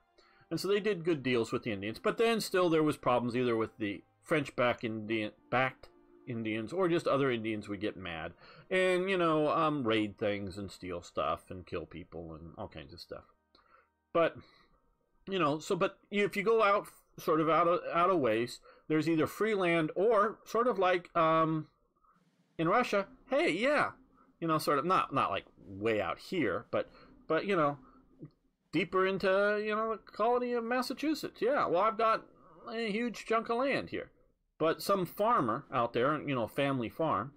Speaker 1: And so they did good deals with the Indians. But then still there was problems either with the French-backed Indians, or just other Indians would get mad and, raid things and steal stuff and kill people and all kinds of stuff. But, if you go out sort of out of ways, there's either free land or sort of like in Russia, hey, yeah, sort of not like way out here, but deeper into, the colony of Massachusetts. Yeah, well, I've got a huge chunk of land here. But some farmer out there, family farm,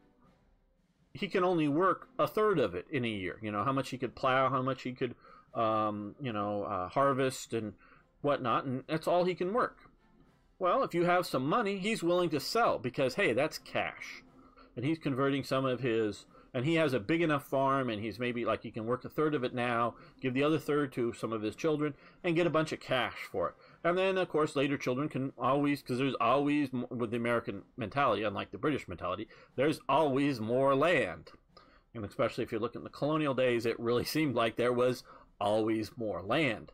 Speaker 1: he can only work a third of it in a year. How much he could plow, how much he could, harvest and whatnot, and that's all he can work. Well, if you have some money, he's willing to sell because, hey, that's cash. And he's converting some of his... And he has a big enough farm, and he's maybe like he can work a third of it now, give the other third to some of his children, and get a bunch of cash for it. And then, of course, later children can always, because there's always, with the American mentality, unlike the British mentality, there's always more land. And especially if you look at the colonial days, it really seemed like there was always more land.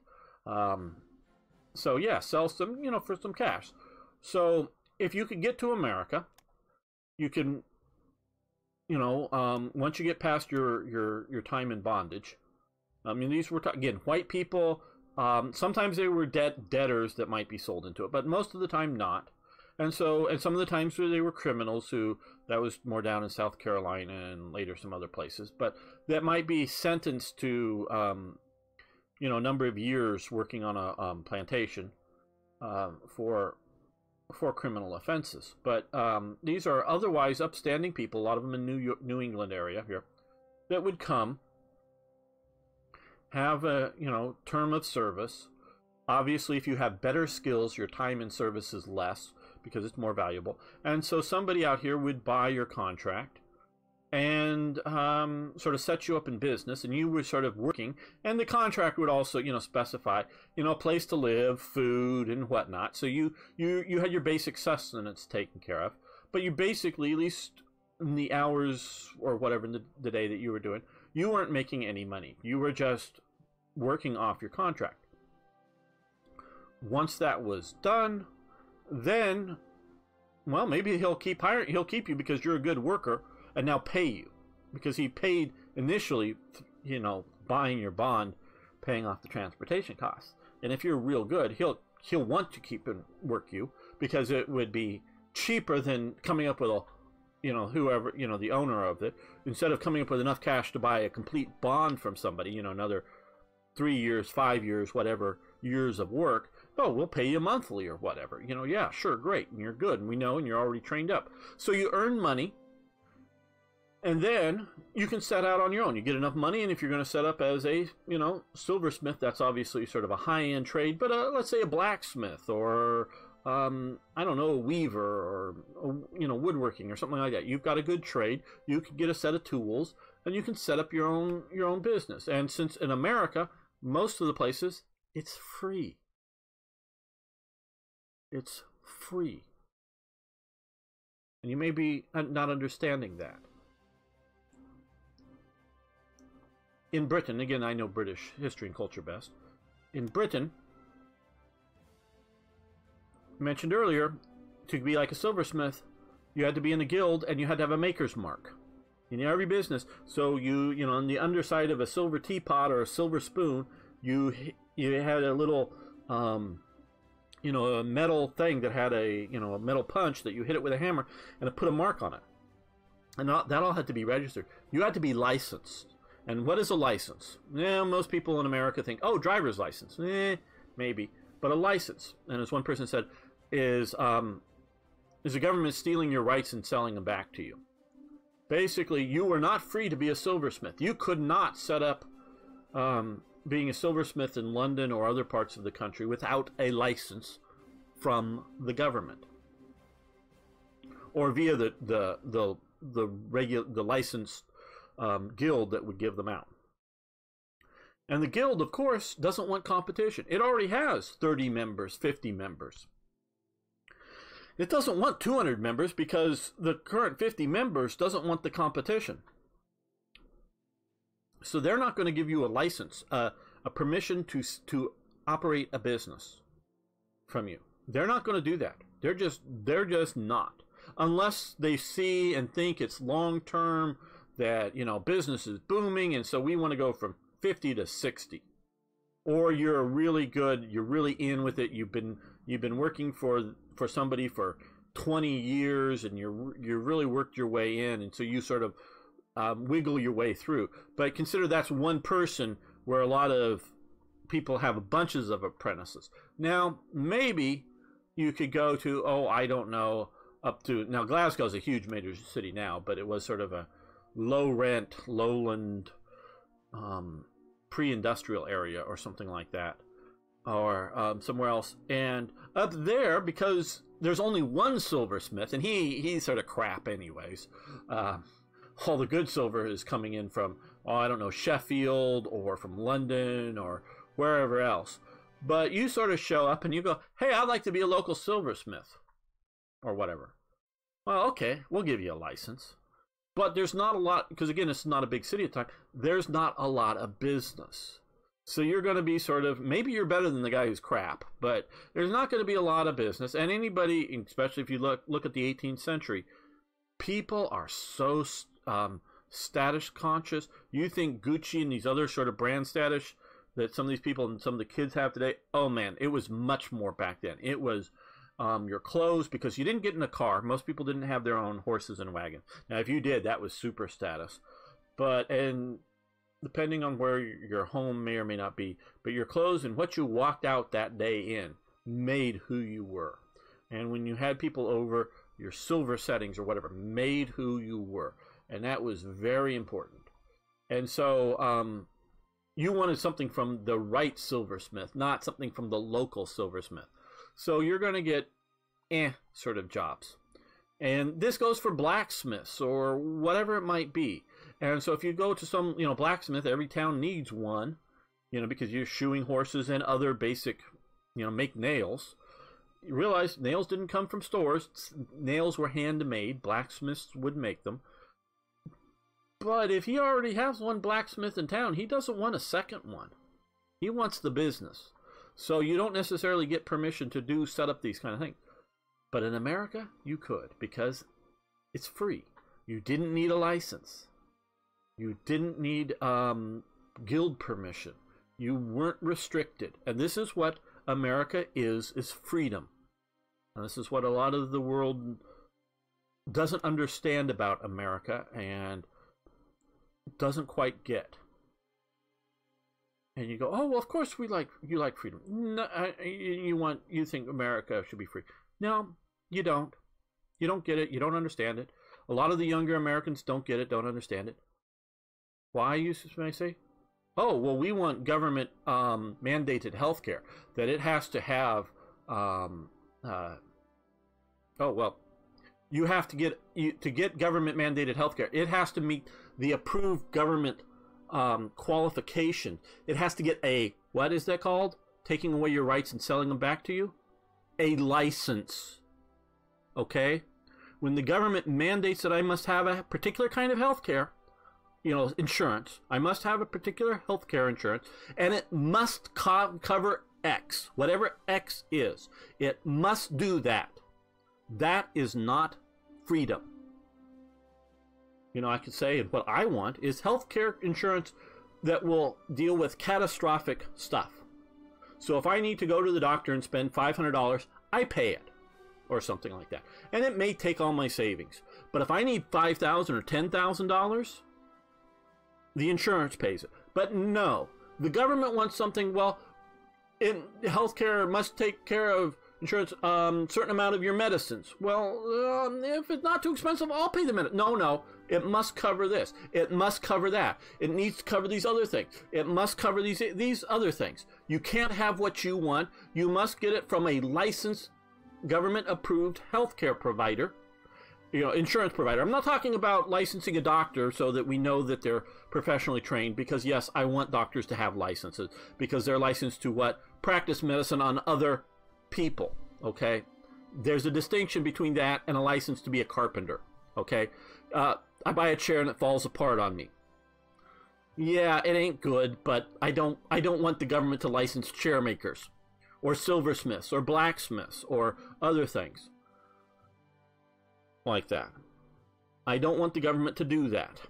Speaker 1: So yeah, sell some, for some cash. So if you could get to America, you can... once you get past your time in bondage, these were, again, white people, sometimes they were debtors that might be sold into it, but most of the time not. And some of the times they were criminals that was more down in South Carolina and later some other places, but that might be sentenced to, a number of years working on a plantation, for for criminal offenses. But these are otherwise upstanding people, a lot of them in New England area here, that would come, have a term of service. Obviously, if you have better skills, your time in service is less because it's more valuable. And so somebody out here would buy your contract and sort of set you up in business, and you were sort of working, and the contract would also specify a place to live, food, and whatnot. So you had your basic sustenance taken care of, but you basically, at least in the hours or whatever in the day that you were doing, you weren't making any money. You were just working off your contract. Once that was done, then, well, maybe he'll keep you because you're a good worker, and now pay you because he paid initially, buying your bond, paying off the transportation costs. And if you're real good, he'll want to keep and work you because it would be cheaper than coming up with whoever, the owner of it, instead of coming up with enough cash to buy a complete bond from somebody, another 3 years, 5 years, whatever years of work. Oh, we'll pay you monthly or whatever. Yeah, sure, great. And you're good. And we know, and you're already trained up. So you earn money, and then you can set out on your own. You get enough money, and if you're going to set up as a, silversmith, that's obviously sort of a high-end trade, but let's say a blacksmith or, I don't know, a weaver or, woodworking or something like that. You've got a good trade. You can get a set of tools, and you can set up your own business. And since in America, most of the places, it's free. It's free. And you may be not understanding that. In Britain, again, I know British history and culture best. In Britain, mentioned earlier, to be like a silversmith, you had to be in a guild and you had to have a maker's mark in every business. So you on the underside of a silver teapot or a silver spoon, you had a little a metal thing that had a metal punch that you hit it with a hammer and it put a mark on it, and that all had to be registered. You had to be licensed. And what is a license? Most people in America think, oh, driver's license. Maybe, but a license, and as one person said, is the government stealing your rights and selling them back to you. Basically, you were not free to be a silversmith. You could not set up being a silversmith in London or other parts of the country without a license from the government, or via the licensed guild that would give them out. And the guild, of course, doesn't want competition. It already has 30 members, 50 members. It doesn't want 200 members because the current 50 members doesn't want the competition. So they're not going to give you a license, a permission to operate a business from you. They're not going to do that. They're just not. Unless they see and think it's long term, that business is booming, and so we want to go from 50 to 60. Or you're really good, you're really in with it. You've been working for somebody for 20 years, and you really worked your way in, and so you sort of wiggle your way through. But consider that's one person, where a lot of people have bunches of apprentices. Now, maybe you could go to, I don't know, up to, now Glasgow's a huge major city now, but it was sort of a low rent, lowland, pre-industrial area or something like that, or somewhere else. And up there, because there's only one silversmith, and he's sort of crap anyways. All the good silver is coming in from, I don't know, Sheffield or from London or wherever else. But you sort of show up and you go, hey, I'd like to be a local silversmith or whatever. Well, okay, we'll give you a license. But there's not a lot, because again, it's not a big city at the time. There's not a lot of business. So you're going to be sort of, maybe you're better than the guy who's crap, but there's not going to be a lot of business. And anybody, especially if you look at the 18th century, people are so status conscious. You think Gucci and these other sort of brand status that some of these people and some of the kids have today, oh man, it was much more back then. It was your clothes, because you didn't get in a car. Most people didn't have their own horses and wagons. Now, if you did, that was super status. And depending on where your home may or may not be, but your clothes and what you walked out that day in made who you were. And when you had people over, your silver settings or whatever made who you were. And that was very important. And so you wanted something from the right silversmith, not something from the local silversmith. So you're going to get sort of jobs. And this goes for blacksmiths or whatever it might be. And so if you go to some, blacksmith, every town needs one, because you're shoeing horses and other basic, make nails. You realize nails didn't come from stores. Nails were handmade. Blacksmiths would make them. But if he already has one blacksmith in town, he doesn't want a second one. He wants the business. So you don't necessarily get permission to set up these kind of things. But in America, you could, because it's free. You didn't need a license. You didn't need guild permission. You weren't restricted. And this is what America is freedom. And this is what a lot of the world doesn't understand about America and doesn't quite get. And you go, oh, well, of course you like freedom. No, you think America should be free. No, you don't. You don't get it. You don't understand it. A lot of the younger Americans don't get it, don't understand it. Why, you may say? Oh, well, we want government mandated health care. That it has to have, you have to get government mandated health care. It has to meet the approved government qualification. It has to get what is that called? Taking away your rights and selling them back to you? A license. Okay? When the government mandates that I must have a particular kind of health care, insurance, I must have a particular health care insurance, and it must cover X, whatever X is. It must do that. That is not freedom. I could say, and what I want is health care insurance that will deal with catastrophic stuff. So if I need to go to the doctor and spend $500, I pay it, or something like that. And it may take all my savings. But if I need $5,000 or $10,000, the insurance pays it. But no, the government wants something, in healthcare must take care of insurance, certain amount of your medicines. Well, if it's not too expensive, I'll pay the medicine. No, it must cover this. It must cover that. It needs to cover these other things. It must cover these other things. You can't have what you want. You must get it from a licensed, government-approved healthcare provider, insurance provider. I'm not talking about licensing a doctor so that we know that they're professionally trained, because yes, I want doctors to have licenses, because they're licensed to practice medicine on other people, okay? There's a distinction between that and a license to be a carpenter, okay? I buy a chair and it falls apart on me. Yeah, it ain't good, but I don't want the government to license chair makers or silversmiths or blacksmiths or other things like that. I don't want the government to do that.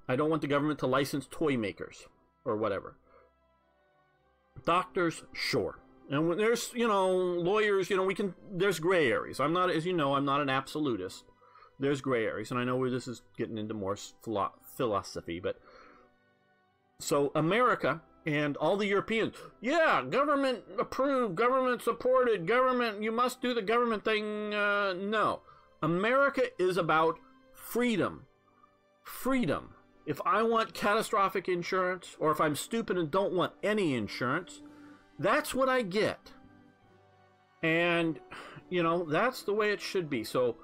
Speaker 1: I don't want the government to license toy makers or whatever. Doctors, sure. And when there's, lawyers, there's gray areas. I'm not, as you know, I'm not an absolutist. There's gray areas, and I know where this is getting into more philosophy, but so America and all the Europeans, yeah, government approved, government supported, government, you must do the government thing. No. America is about freedom. Freedom. If I want catastrophic insurance, or if I'm stupid and don't want any insurance, that's what I get. And, that's the way it should be. So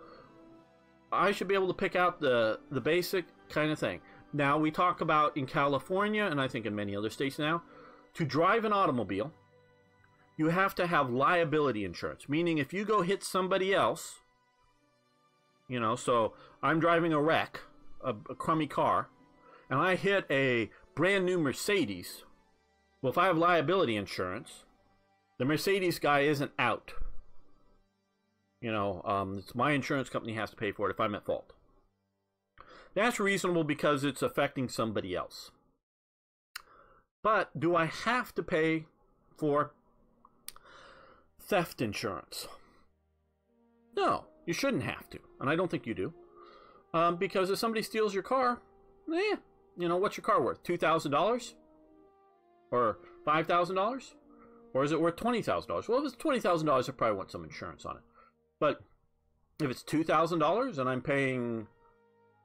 Speaker 1: I should be able to pick out the basic kind of thing. Now, we talk about in California, and I think in many other states now, to drive an automobile, you have to have liability insurance. Meaning if you go hit somebody else, so I'm driving a wreck, a crummy car, and I hit a brand new Mercedes. Well, if I have liability insurance, the Mercedes guy isn't out. It's my insurance company has to pay for it if I'm at fault. That's reasonable because it's affecting somebody else. But do I have to pay for theft insurance? No, you shouldn't have to. And I don't think you do. Because if somebody steals your car, what's your car worth? $2,000? Or $5,000? Or is it worth $20,000? Well, if it's $20,000, I probably want some insurance on it. But if it's $2,000 and I'm paying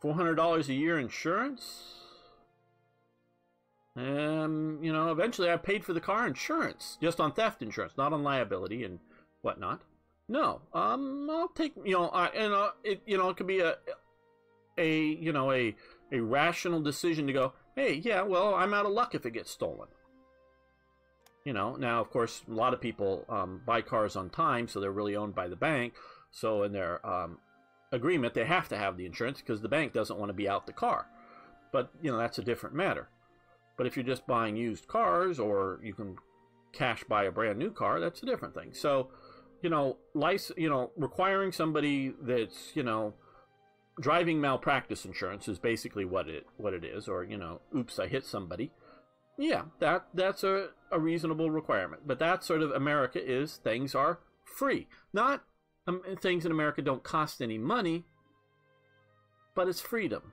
Speaker 1: $400 a year insurance, you know, eventually I paid for the car insurance, just on theft insurance, not on liability and whatnot. No, I'll take, you know, it, you know, it could be a rational decision to go, hey, yeah, well, I'm out of luck if it gets stolen. You know, now, of course, a lot of people buy cars on time, so they're really owned by the bank. So in their agreement, they have to have the insurance because the bank doesn't want to be out the car. But, you know, that's a different matter. But if you're just buying used cars, or you can cash buy a brand new car, that's a different thing. So, you know, requiring somebody that's, you know, driving malpractice insurance is basically what it is, or, you know, oops, I hit somebody. Yeah, that's a reasonable requirement. But that's sort of America is things are free. Not things in America don't cost any money, but it's freedom.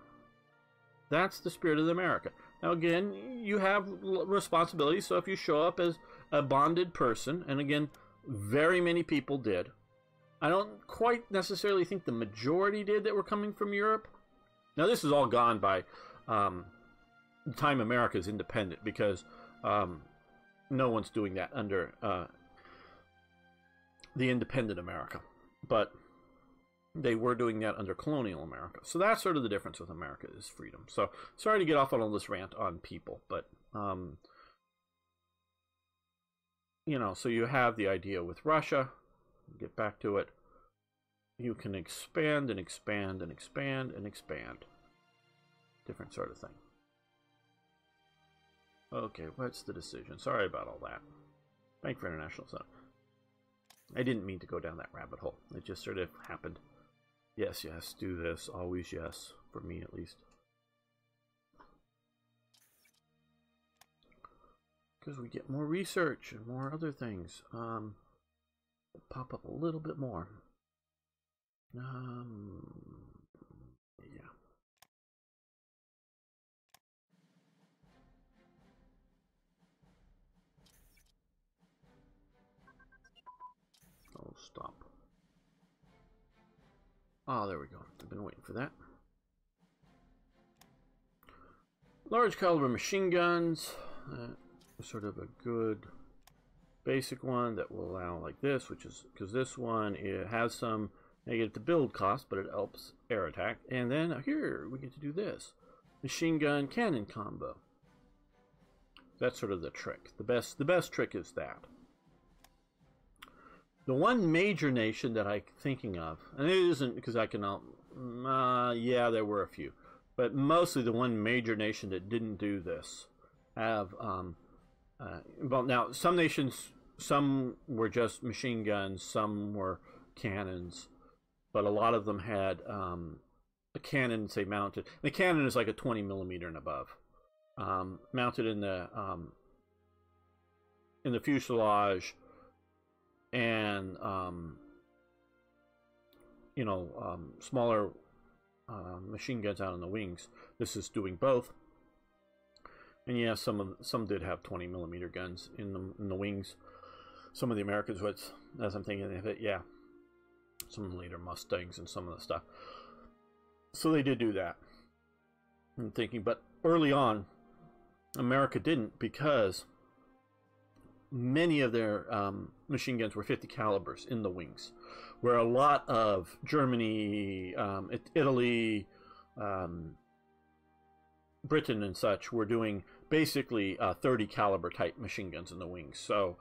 Speaker 1: That's the spirit of America. Now, again, you have responsibilities. So if you show up as a bonded person, and again, very many people did. I don't quite necessarily think the majority did that were coming from Europe. Now, this is all gone by the time America is independent, because no one's doing that under the independent America. But they were doing that under colonial America. So that's sort of the difference with America, is freedom. So sorry to get off on all this rant on people, but you know, so you have the idea with Russia. Get back to it. You can expand and expand and expand and expand. Different sort of thing. Okay, what's the decision? Sorry about all that. Bank for International Zone. I didn't mean to go down that rabbit hole. It just sort of happened. Yes, yes, do this. Always yes. For me, at least. Because we get more research and more other things. Pop up a little bit more. Yeah. Oh, stop. Oh, there we go. I've been waiting for that. Large caliber machine guns. Sort of a good basic one that will allow like this, which is because this one, it has some negative to build cost, but it helps air attack. And then here we get to do this machine gun cannon combo. That's sort of the trick. The best trick is that. The one major nation that I'm thinking of, and it isn't because I can, yeah, there were a few, but mostly the one major nation that didn't do this have, well, now some nations, some were just machine guns, some were cannons, but a lot of them had a cannon, say, mounted. The cannon is like a 20 millimeter and above, mounted in the fuselage. And you know, smaller machine guns out on the wings. This is doing both. And yeah, some did have 20 millimeter guns in the wings. Some of the Americans would, as I'm thinking of it, yeah, some later Mustangs and some of the stuff. So they did do that. I'm thinking, but early on, America didn't, because many of their machine guns were 50 calibers in the wings, where a lot of Germany, Italy, Britain and such were doing basically 30 caliber type machine guns in the wings. So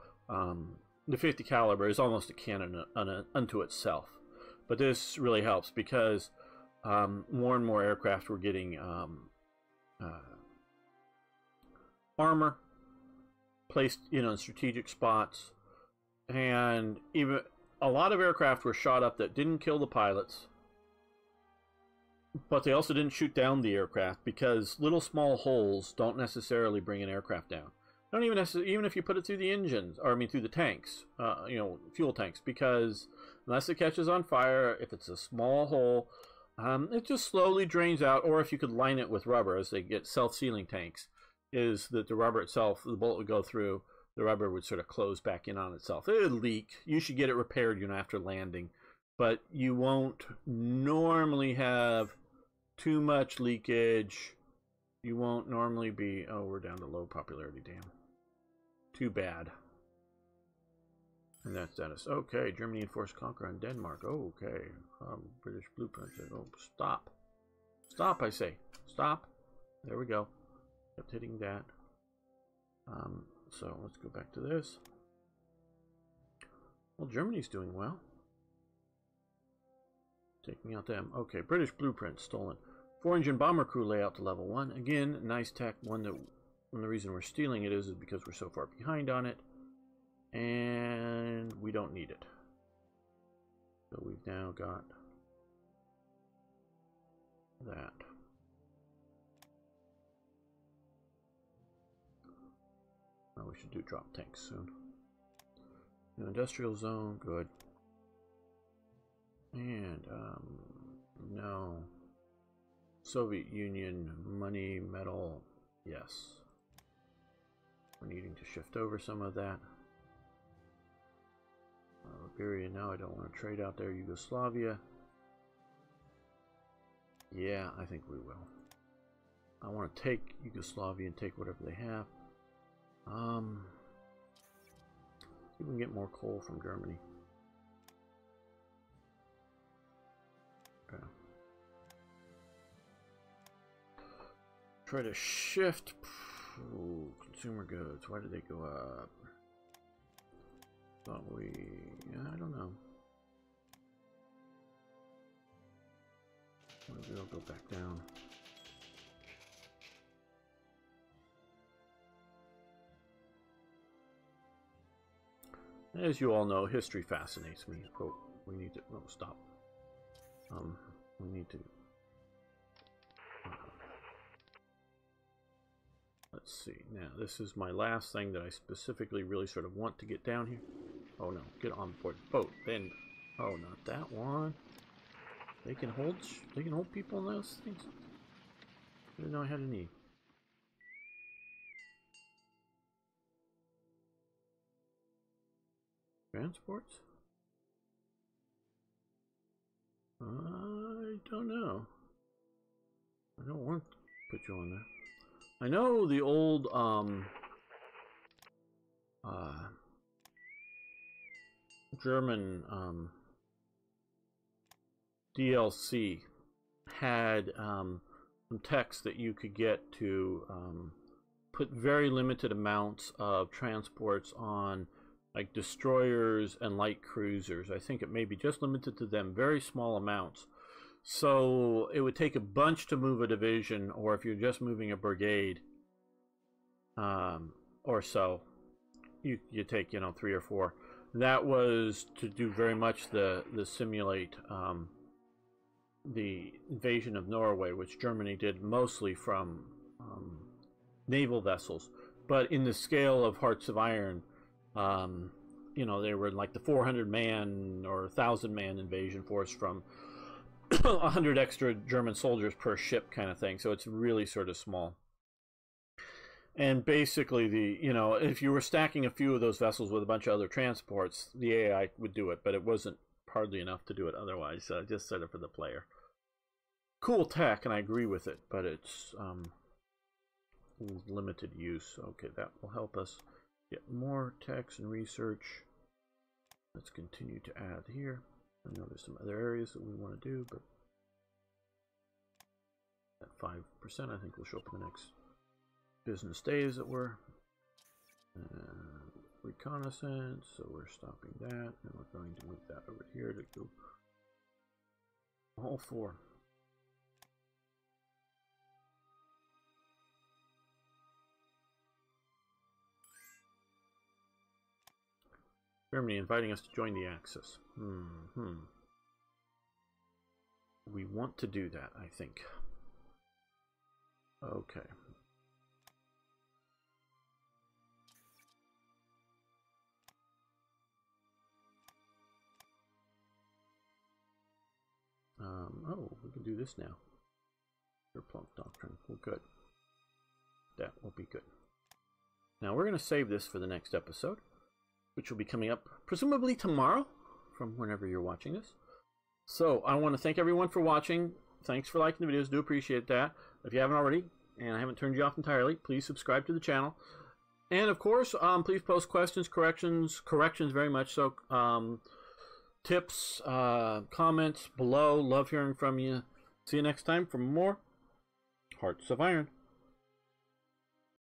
Speaker 1: the 50 caliber is almost a cannon unto itself. But this really helps because more and more aircraft were getting armor placed, you know, in strategic spots, and even a lot of aircraft were shot up that didn't kill the pilots, but they also didn't shoot down the aircraft, because little small holes don't necessarily bring an aircraft down. Don't even even if you put it through the engines, or I mean through the tanks, you know, fuel tanks, because unless it catches on fire, if it's a small hole, it just slowly drains out. Or if you could line it with rubber, as they get self-sealing tanks, is that the rubber itself, the bullet would go through, the rubber would sort of close back in on itself. It would leak. You should get it repaired, you know, after landing. but you won't normally have too much leakage. You won't normally be... Oh, we're down to low popularity, damn. Too bad. And that's status. Okay, Germany enforced conquer on Denmark. Okay. British blueprints. Oh, stop. Stop, I say. Stop. There we go. Kept hitting that. So let's go back to this. Well, Germany's doing well. Taking out them. Okay, British blueprint stolen. 4-engine bomber crew layout to level 1. Again, nice tech. One the reason we're stealing it is because we're so far behind on it. And we don't need it. So we've now got that. Oh, we should do drop tanks soon. New industrial zone, good. And, no. Soviet Union, money, metal, yes. We're needing to shift over some of that. Iberia, now I don't want to trade out there. Yugoslavia. Yeah, I think we will. I want to take Yugoslavia and take whatever they have. See if we can get more coal from Germany. Okay. Try to shift. Ooh, consumer goods. Why did they go up? Thought we... I don't know. Maybe I'll go back down. As you all know, history fascinates me. Oh, we need to... Oh, stop. We need to... let's see. Now, this is my last thing that I specifically really sort of want to get down here. Oh no, get on board the boat. Then, oh, not that one. They can hold people in those things. I didn't know I had any. Transports? I don't know. I don't want to put you on there. I know the old German DLC had some text that you could get to put very limited amounts of transports on, like destroyers and light cruisers. I think it may be just limited to them, very small amounts. So it would take a bunch to move a division, or if you're just moving a brigade, or so, you take, you know, 3 or 4. That was to do very much the simulate the invasion of Norway, which Germany did mostly from naval vessels. But in the scale of Hearts of Iron, you know, they were like the 400-man or 1,000-man invasion force from 100 extra German soldiers per ship kind of thing. So it's really sort of small. And basically, you know, if you were stacking a few of those vessels with a bunch of other transports, the AI would do it, but it wasn't hardly enough to do it otherwise. So I just set it for the player. Cool tech, and I agree with it, but it's limited use. Okay, that will help us get more text and research. Let's continue to add here. I know there's some other areas that we want to do, but that 5% I think will show up in the next business day, as it were. Reconnaissance, so we're stopping that, and we're going to move that over here to go all 4. Germany inviting us to join the Axis. We want to do that, I think. Okay. Oh, we can do this now. Plump doctrine. Well, good. That will be good. Now we're going to save this for the next episode, which will be coming up presumably tomorrow, from whenever you're watching this. So I want to thank everyone for watching. Thanks for liking the videos. Do appreciate that. If you haven't already, and I haven't turned you off entirely, please subscribe to the channel. And of course, please post questions, corrections very much so. Tips, comments below. Love hearing from you. See you next time for more Hearts of Iron.